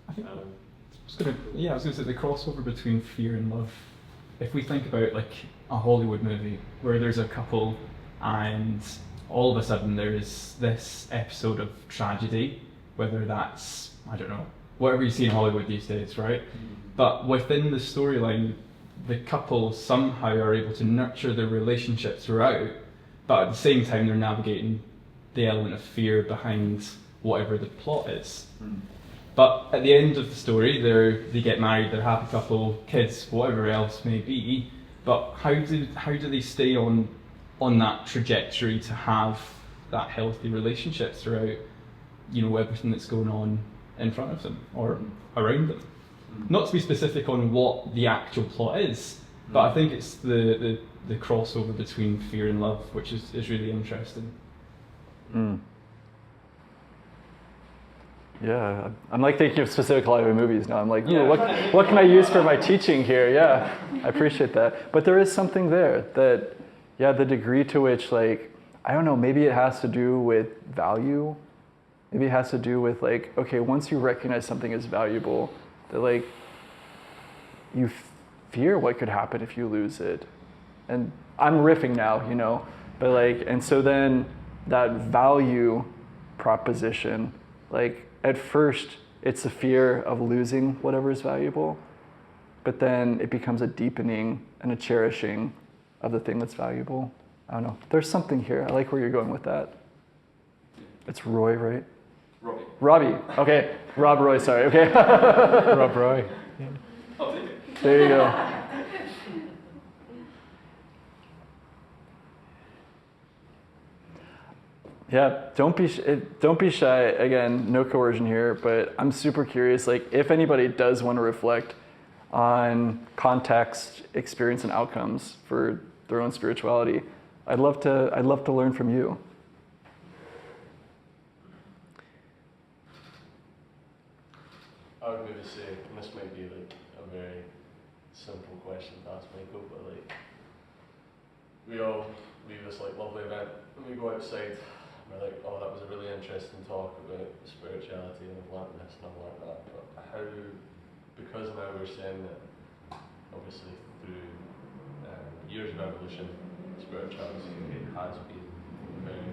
I think I was gonna say the crossover between fear and love. If we think about like a Hollywood movie where there's a couple and all of a sudden there is this episode of tragedy, whether that's, I don't know, whatever you see in Hollywood these days, right? But within the storyline, the couple somehow are able to nurture their relationship throughout, but at the same time they're navigating the element of fear behind whatever the plot is. But at the end of the story, they get married, they're a happy couple, kids, whatever else may be. But how do they stay on that trajectory to have that healthy relationship throughout, everything that's going on in front of them or around them? Not to be specific on what the actual plot is, but I think it's the crossover between fear and love, which is really interesting. Yeah, I'm like thinking of specific Hollywood movies now. I'm like, ooh, what can I use for my teaching here? Yeah, I appreciate that. But there is something there that, the degree to which, like, I don't know, maybe it has to do with value. Maybe it has to do with like, okay, once you recognize something as valuable, that like, you fear what could happen if you lose it. And I'm riffing now, but like, and so then that value proposition, like, at first, it's a fear of losing whatever is valuable, but then it becomes a deepening and a cherishing of the thing that's valuable. I don't know. There's something here. I like where you're going with that. It's Roy, right? Robbie. Okay. Rob Roy, sorry. Okay. Rob Roy. Yeah. I'll take it. There you go. Yeah, don't be shy. Again, no coercion here, but I'm super curious. Like, if anybody does want to reflect on context, experience, and outcomes for their own spirituality, I'd love to learn from you. I would maybe say, and this might be like a very simple question to ask Michael, but like, we all leave this like lovely event and we go outside. We're like, oh, that was a really interesting talk about spirituality and I've learned this and I've learned that. But how, because now we're saying that obviously through years of evolution, spirituality has been a very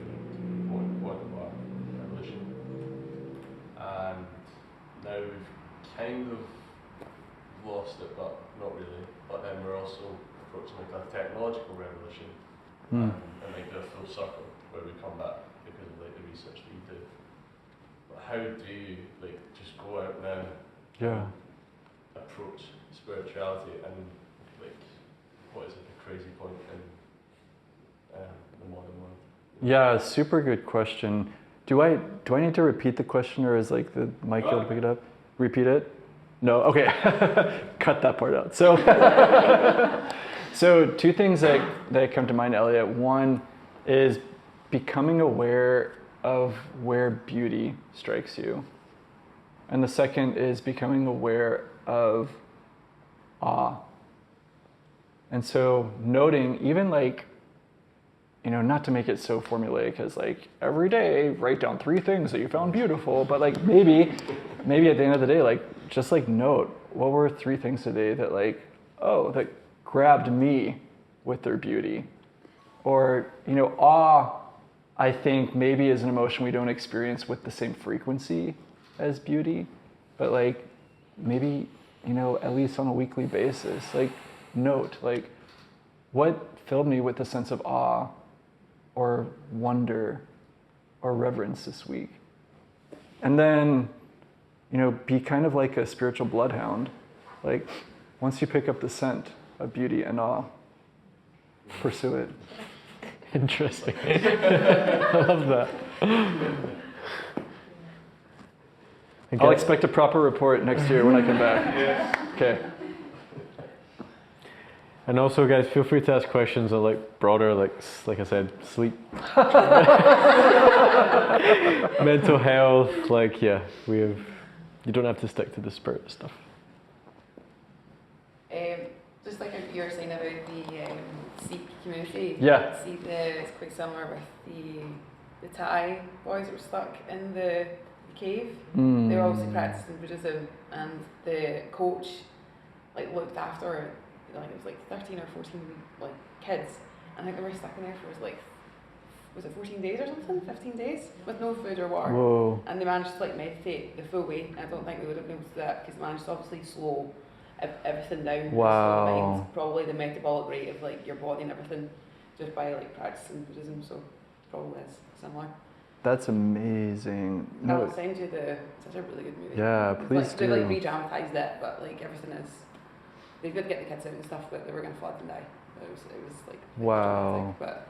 important part of our evolution. And now we've kind of lost it, but not really. But then we're also approaching like a technological revolution and like a full circle where we come back because of like the research that we do. But how do you like just go out now and approach spirituality and like what is it, a crazy point in the modern world? Yeah, super good question. Do I need to repeat the question, or is like the mic able to pick it up? Repeat it? No? Okay. Cut that part out. So, so two things that come to mind, Elliot. One is becoming aware of where beauty strikes you. And the second is becoming aware of awe. And so noting, even like, not to make it so formulaic as like every day write down 3 things that you found beautiful, but like maybe at the end of the day, like just like note, what were 3 things today that like, that grabbed me with their beauty? Or, awe, I think maybe is an emotion we don't experience with the same frequency as beauty, but like maybe, at least on a weekly basis, like note, like what filled me with a sense of awe or wonder or reverence this week. And then, be kind of like a spiritual bloodhound. Like once you pick up the scent of beauty and awe, pursue it. Interesting. I love that. I'll expect a proper report next year when I come back. Yeah. Okay. And also, guys, feel free to ask questions on like broader, like I said, sleep, mental health. Like, yeah, you don't have to stick to the spirit stuff. Just like you were saying about the Sikh community. Yeah. See, it's quite similar with the Thai boys that were stuck in the cave. They were obviously practicing Buddhism, and the coach like looked after like it was like 13 or 14 like kids, and I think they were stuck in there for was it 14 days or something, 15 days with no food or water. Whoa. And they managed to like meditate the full way. I don't think they would have been able to do that because they managed to obviously slow everything down. Wow. Slow mind, probably the metabolic rate of like your body and everything just by like practicing Buddhism. So probably is similar. That's amazing. I'll send you such a really good movie. Yeah, please do. They like re-dramatized it, but like everything is. They did get the kids out and stuff, but they were going to flood and die. It was like wow. dramatic, but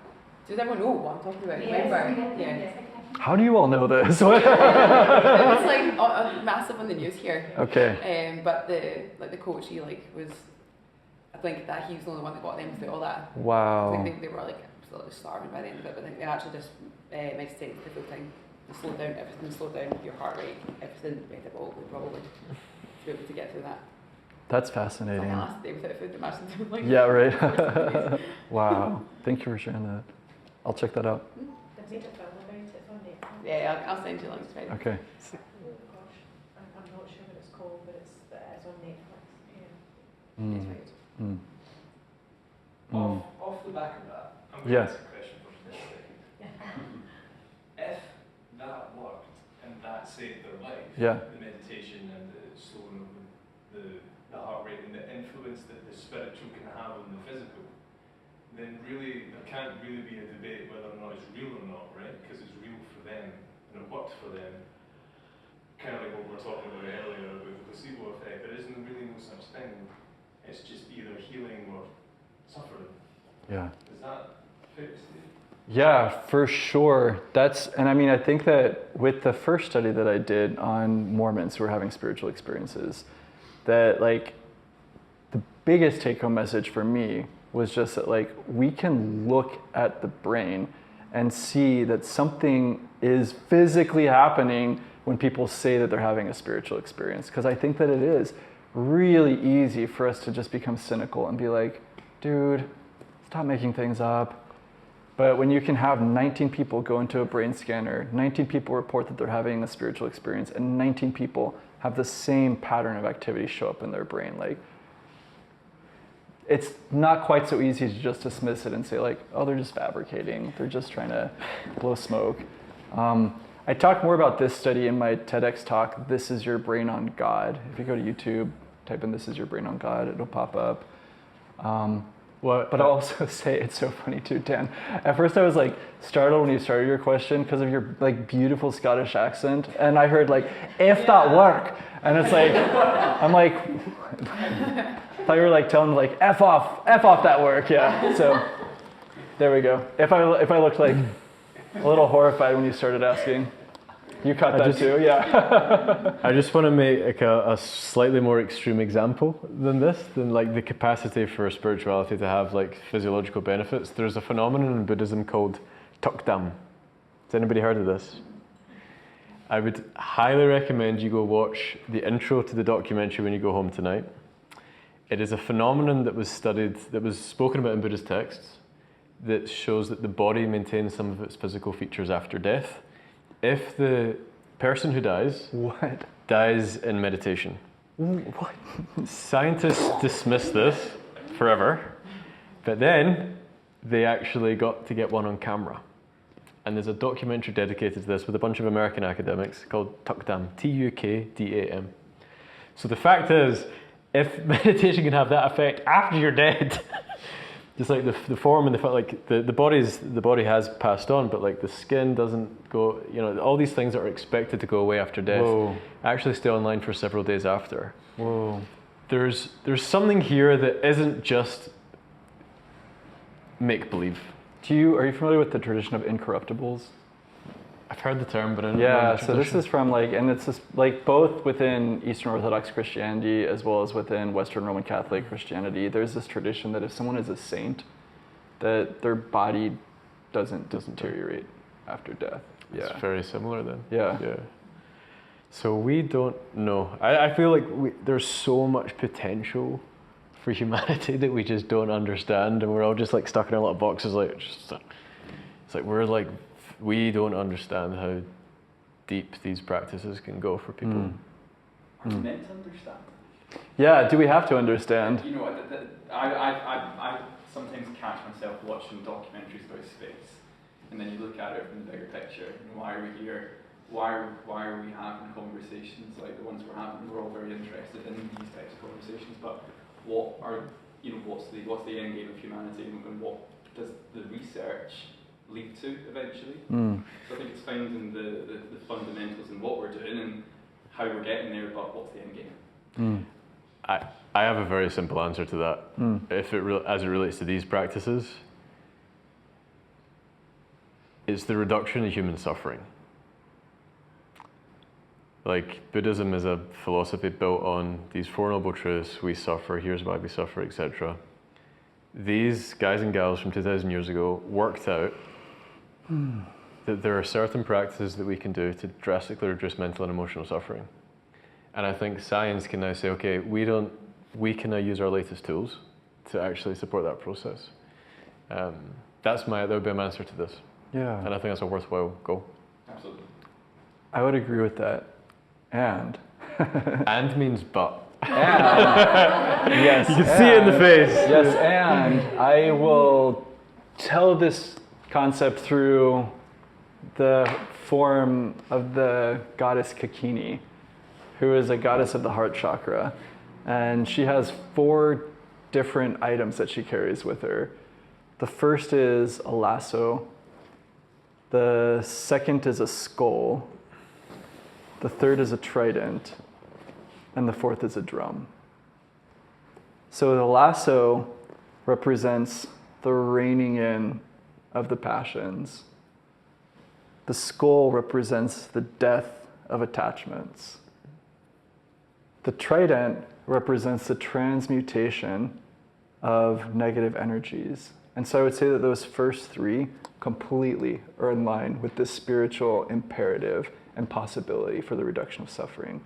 does everyone know what I'm talking about? Yes, Remember? yeah. How do you all know this? It was like massive on the news here. Okay. But the coach, he like was. I think that he was the only one that got them through all that. Wow. I think they were like absolutely starving by the end of it, but I think they actually just meditated the full time. They slowed down everything, slowed down your heart rate, everything metabolically probably to be able to get through that. That's fascinating. Last day without food, imagine doing like. Yeah, right. Wow. Thank you for sharing that. I'll check that out. They made a film about it on Netflix. Yeah, I'll send you links to it. Okay. Oh gosh, I'm not sure what it's called, but it's on Netflix. Yeah. Mm. It's Mm. Off the back of that, I'm going Yeah. to ask a question for just a second. If that worked and that saved their life, Yeah. the meditation and the slowing of the heart rate and the influence that the spiritual can have on the physical, then really there can't really be a debate whether or not it's real or not, right? Because it's real for them and it worked for them. Kind of like what we were talking about earlier with the placebo effect. There isn't really no such thing. It's just either healing or suffering. Yeah. Is that fair to say? Yeah, for sure. And I mean, I think that with the first study that I did on Mormons who were having spiritual experiences, that like the biggest take-home message for me was just that like we can look at the brain and see that something is physically happening when people say that they're having a spiritual experience. Because I think that it is really easy for us to just become cynical and be like, dude, stop making things up. But when you can have 19 people go into a brain scanner, 19 people report that they're having a spiritual experience, and 19 people have the same pattern of activity show up in their brain, like, it's not quite so easy to just dismiss it and say like, oh, they're just fabricating. They're just trying to blow smoke. I talk more about this study in my TEDx talk, This Is Your Brain on God. If you go to YouTube, type in This Is Your Brain on God, it'll pop up. But I'll also say, it's so funny too, Dan. At first I was like startled when you started your question because of your like beautiful Scottish accent. And I heard like, if that work. And it's like, I'm like, I thought you were like telling me like, F off that work, yeah. So there we go. If I looked like a little horrified when you started asking, you caught that too, yeah. I just want to make like a slightly more extreme example than like the capacity for spirituality to have like physiological benefits. There's a phenomenon in Buddhism called tukdam. Has anybody heard of this? I would highly recommend you go watch the intro to the documentary when you go home tonight. It is a phenomenon that was studied, that was spoken about in Buddhist texts, that shows that the body maintains some of its physical features after death. If the person who dies dies in meditation. What? Scientists dismiss this forever, but then they actually got to get one on camera. And there's a documentary dedicated to this with a bunch of American academics called Tukdam, Tukdam. So the fact is, if meditation can have that effect after you're dead, just like the form and the fact, like the body has passed on, but like the skin doesn't go, you know, all these things that are expected to go away after death actually stay online for several days after. Whoa. There's something here that isn't just make believe. Are you familiar with the tradition of incorruptibles? I've heard the term, but I don't know Yeah, the so this tradition. is from like, and it's just like both within Eastern Orthodox Christianity as well as within Western Roman Catholic Christianity. There's this tradition that if someone is a saint, that their body doesn't deteriorate after death. It's Yeah. very similar then. Yeah. Yeah. So we don't know. I feel like there's so much potential for humanity that we just don't understand, and we're all just like stuck in our little boxes. Like, just, it's like we don't understand how deep these practices can go for people. Are we meant to understand? Yeah, do we have to understand? You know, I sometimes catch myself watching documentaries about space, and then you look at it from the bigger picture. You know, why are we here? Why are we having conversations like the ones we're having? We're all very interested in these types of conversations, but what's the end game of humanity, and what does the research lead to eventually? So I think it's finding the fundamentals in what we're doing and how we're getting there, but what's the end game? I have a very simple answer to that. As it relates to these practices, it's the reduction of human suffering. Like, Buddhism is a philosophy built on these Four Noble Truths: we suffer, here's why we suffer, etc. These guys and gals from 2,000 years ago worked out that there are certain practices that we can do to drastically reduce mental and emotional suffering. And I think science can now say, okay, we can now use our latest tools to actually support that process. That would be my answer to this. Yeah. And I think that's a worthwhile goal. Absolutely. I would agree with that. And And means but. Yes. You can see it in the face. Yes, and I will tell this concept through the form of the goddess Kakini, who is a goddess of the heart chakra. And she has 4 different items that she carries with her. The first is a lasso. The second is a skull. The third is a trident. And the fourth is a drum. So the lasso represents the reining in of the passions. The skull represents the death of attachments. The trident represents the transmutation of negative energies. And so I would say that those first 3 completely are in line with this spiritual imperative and possibility for the reduction of suffering.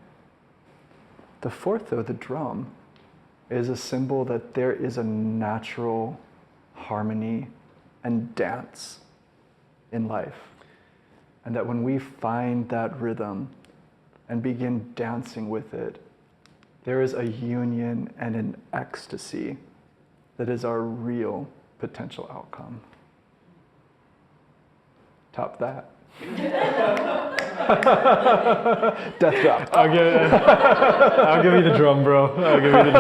The fourth, though, the drum, is a symbol that there is a natural harmony and dance in life. And that when we find that rhythm and begin dancing with it, there is a union and an ecstasy that is our real potential outcome. Top that. Death drop. I'll give you the drum, bro. I'll give you the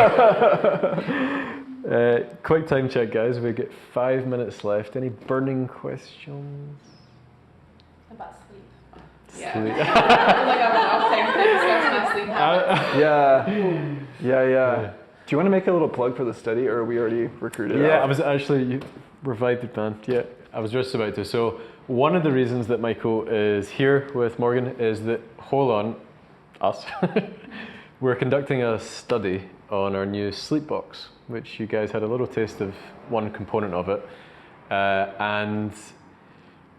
drum. Quick time check, guys. We get 5 minutes left. Any burning questions? About sleep. Sleep. Yeah. I feel like I have enough time to discuss my sleep habits. Yeah. Do you want to make a little plug for the study, or are we already recruited? Yeah, out? I was actually revived, man. Yeah, I was just about to. So one of the reasons that Michael is here with Morgan is that Holon, us, we're conducting a study on our new sleep box, which you guys had a little taste of one component of it. And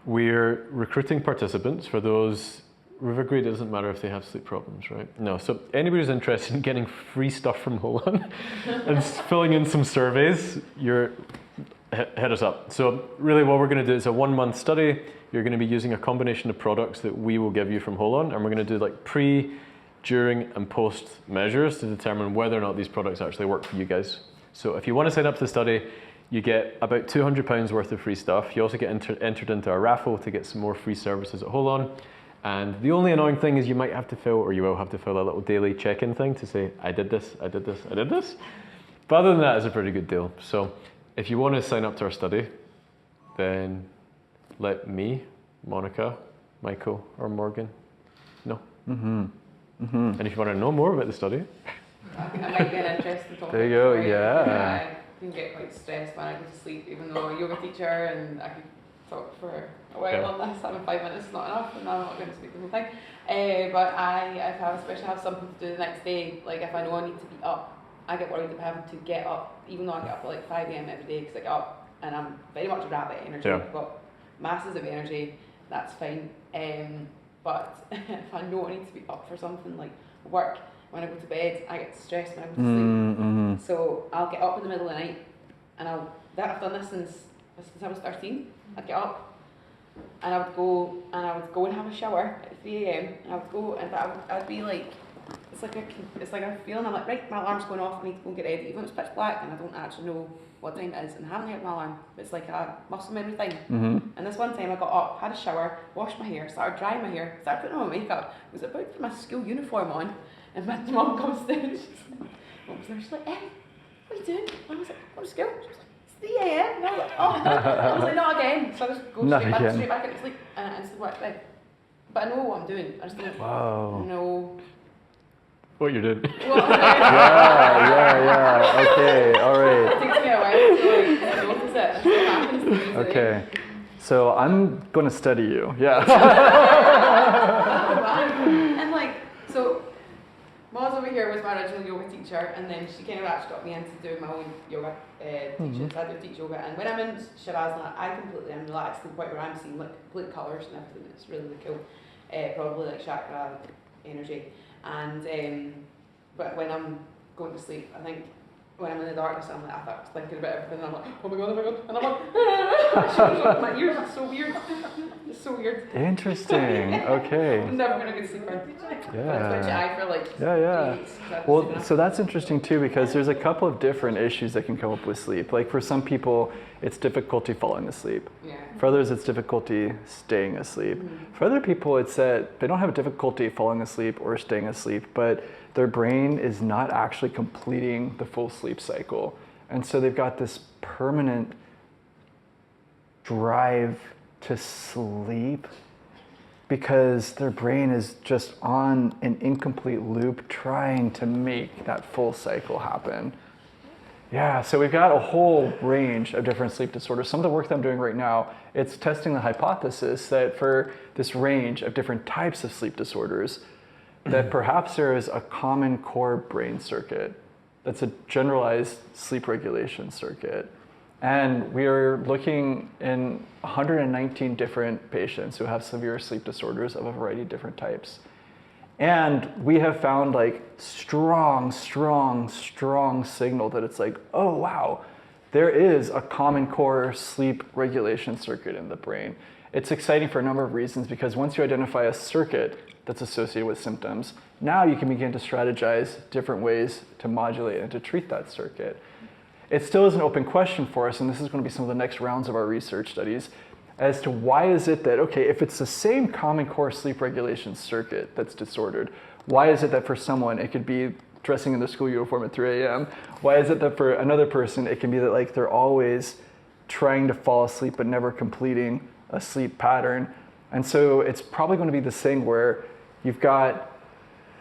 we're recruiting participants for those. We've agreed it doesn't matter if they have sleep problems, right? No, so anybody who's interested in getting free stuff from Holon and filling in some surveys, hit us up. So really what we're going to do is a 1-month study. You're going to be using a combination of products that we will give you from Holon, and we're going to do like pre, during, and post measures to determine whether or not these products actually work for you guys. So if you want to sign up to the study, you get about £200 worth of free stuff. You also get entered into our raffle to get some more free services at Holon. And the only annoying thing is you might have to fill, or you will have to fill a little daily check-in thing to say, I did this, I did this, I did this. But other than that, it's a pretty good deal. So if you want to sign up to our study, then let me, Monica, Michael, or Morgan know. And if you want to know more about the study, I think that might be an interesting topic. There you go, right? yeah. I can get quite stressed when I go to sleep, even though I'm a yoga teacher and I could talk for a while on this. Having 5 minutes is not enough, and I'm not going to speak the whole thing. But if I especially have something to do the next day, like if I know I need to be up, I get worried about having to get up, even though I get up at like 5 a.m. every day, because I get up and I'm very much a rabbit energy. Yeah. I've got masses of energy, that's fine. But if I know I need to be up for something like work, when I go to bed, I get stressed when I go to sleep. So I'll get up in the middle of the night, and I've done this since I was 13. I'd get up, and I would go and have a shower at 3 a.m. and I would go, and I'd be like, it's like a feeling. I'm like, right, my alarm's going off. I need to go and get ready. Even if it's pitch black and I don't actually know what time it is, and I haven't heard my alarm. It's like a muscle memory thing. And this one time I got up, had a shower, washed my hair, started drying my hair, started putting on my makeup. I was about to put my school uniform on, and my mum comes down. She's like, what are you doing? And I was like, going to school. She was like, it's 3 a.m. And I was like, oh. I was like, not again. So I just go straight back into sleep and instantly went to bed. But I know what I'm doing. I just don't know what you did. What I'm doing. Yeah. Okay, all right. It takes me a while to notice it. It still happens to me. Okay. So I'm going to study you. Yeah. And like, so Moz over here was my original yoga teacher, and then she kind of actually got me into doing my own yoga teaching. So I do teach yoga, and when I'm in Shavasana, I completely am relaxed to the point where I'm seeing like complete colours and everything. It's really, really cool. Probably like chakra energy. And but when I'm going to sleep, I think when I'm in the darkness, I'm like, I start thinking about everything, and I'm like, oh my god, and I'm like, my ears are so weird. It's so weird. Interesting. Okay. I've never been a good sleeper. Yeah. I feel like days. Well, so that's interesting too, because there's a couple of different issues that can come up with sleep. Like for some people, it's difficulty falling asleep. Yeah. For others, it's difficulty staying asleep. For other people, it's that they don't have difficulty falling asleep or staying asleep, but their brain is not actually completing the full sleep cycle. And so they've got this permanent drive to sleep because their brain is just on an incomplete loop trying to make that full cycle happen. Yeah, so we've got a whole range of different sleep disorders. Some of the work that I'm doing right now, it's testing the hypothesis that for this range of different types of sleep disorders, that perhaps there is a common core brain circuit that's a generalized sleep regulation circuit. And we are looking in 119 different patients who have severe sleep disorders of a variety of different types. And we have found like strong signal that it's like, oh wow, there is a common core sleep regulation circuit in the brain. It's exciting for a number of reasons, because once you identify a circuit that's associated with symptoms, now you can begin to strategize different ways to modulate and to treat that circuit. It still is an open question for us, and this is going to be some of the next rounds of our research studies, as to why is it that, okay, if it's the same common core sleep regulation circuit that's disordered, why is it that for someone it could be dressing in their school uniform at 3 a.m.? Why is it that for another person it can be that like they're always trying to fall asleep but never completing a sleep pattern? And so it's probably going to be this thing where you've got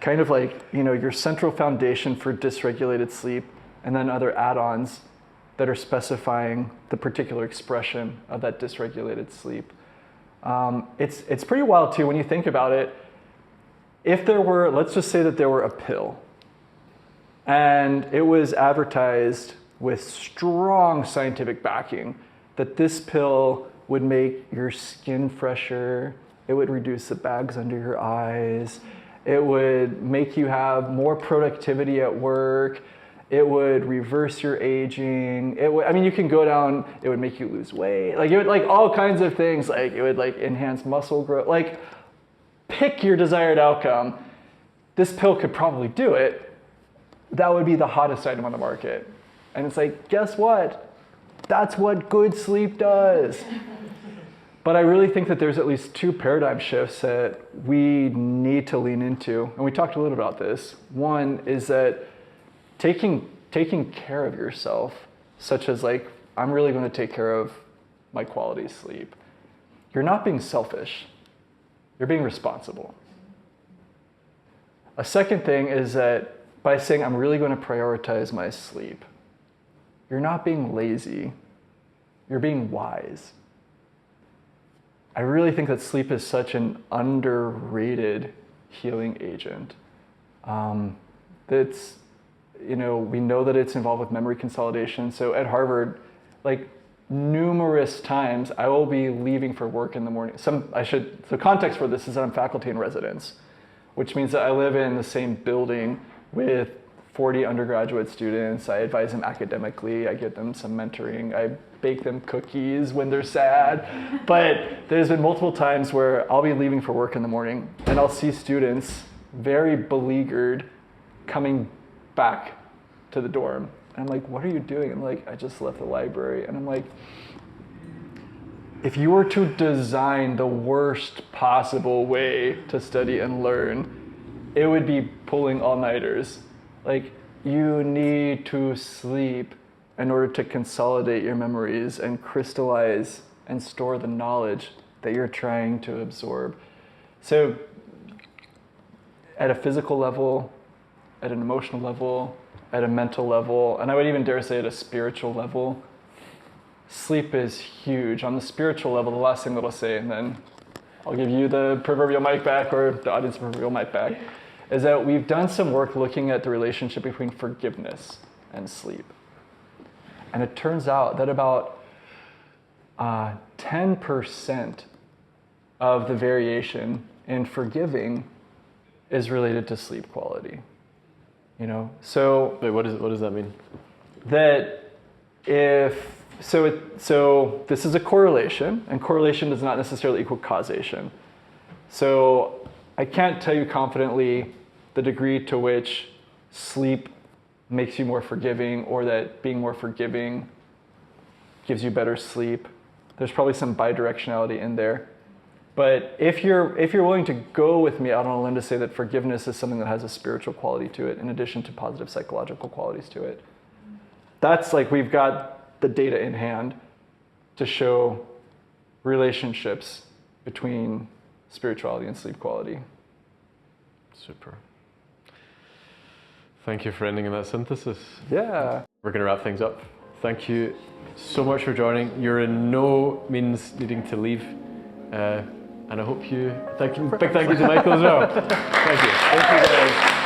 kind of like, you know, your central foundation for dysregulated sleep, and then other add-ons that are specifying the particular expression of that dysregulated sleep. It's pretty wild too when you think about it. If there were, let's just say that there were a pill, and it was advertised with strong scientific backing that this pill would make your skin fresher, it would reduce the bags under your eyes, it would make you have more productivity at work, it would reverse your aging. It would, I mean, you can go down, it would make you lose weight. Like, it would, like, all kinds of things. Like, it would, like, enhance muscle growth. Like, pick your desired outcome. This pill could probably do it. That would be the hottest item on the market. And it's like, guess what? That's what good sleep does. But I really think that there's at least two paradigm shifts that we need to lean into. And we talked a little about this. One is that taking care of yourself, such as like, I'm really going to take care of my quality sleep. You're not being selfish. You're being responsible. A second thing is that by saying, I'm really going to prioritize my sleep, you're not being lazy. You're being wise. I really think that sleep is such an underrated healing agent. That's, we know that it's involved with memory consolidation. So at Harvard, like numerous times, I will be leaving for work in the morning. So context for this is that I'm faculty in residence, which means that I live in the same building with 40 undergraduate students. I advise them academically. I give them some mentoring. I bake them cookies when they're sad. But there's been multiple times where I'll be leaving for work in the morning and I'll see students very beleaguered coming back to the dorm. And I'm like, what are you doing? I'm like, I just left the library. And I'm like, if you were to design the worst possible way to study and learn, it would be pulling all-nighters. Like, you need to sleep in order to consolidate your memories and crystallize and store the knowledge that you're trying to absorb. So at a physical level, at an emotional level, at a mental level, and I would even dare say at a spiritual level, sleep is huge. On the spiritual level, the last thing that I'll say, and then I'll give you the proverbial mic back, or the audience proverbial mic back, is that we've done some work looking at the relationship between forgiveness and sleep. And it turns out that about 10% of the variation in forgiving is related to sleep quality. So Wait, what does that mean? that so this is a correlation, and correlation does not necessarily equal causation. So I can't tell you confidently the degree to which sleep makes you more forgiving, or that being more forgiving gives you better sleep. There's probably some bidirectionality in there. But if you're willing to go with me out on a limb to say that forgiveness is something that has a spiritual quality to it, in addition to positive psychological qualities to it, that's like, we've got the data in hand to show relationships between spirituality and sleep quality. Super. Thank you for ending in that synthesis. Yeah. We're going to wrap things up. Thank you so much for joining. You're in no means needing to leave. And I hope big thank you to Michael as well. Thank you. Thank you guys.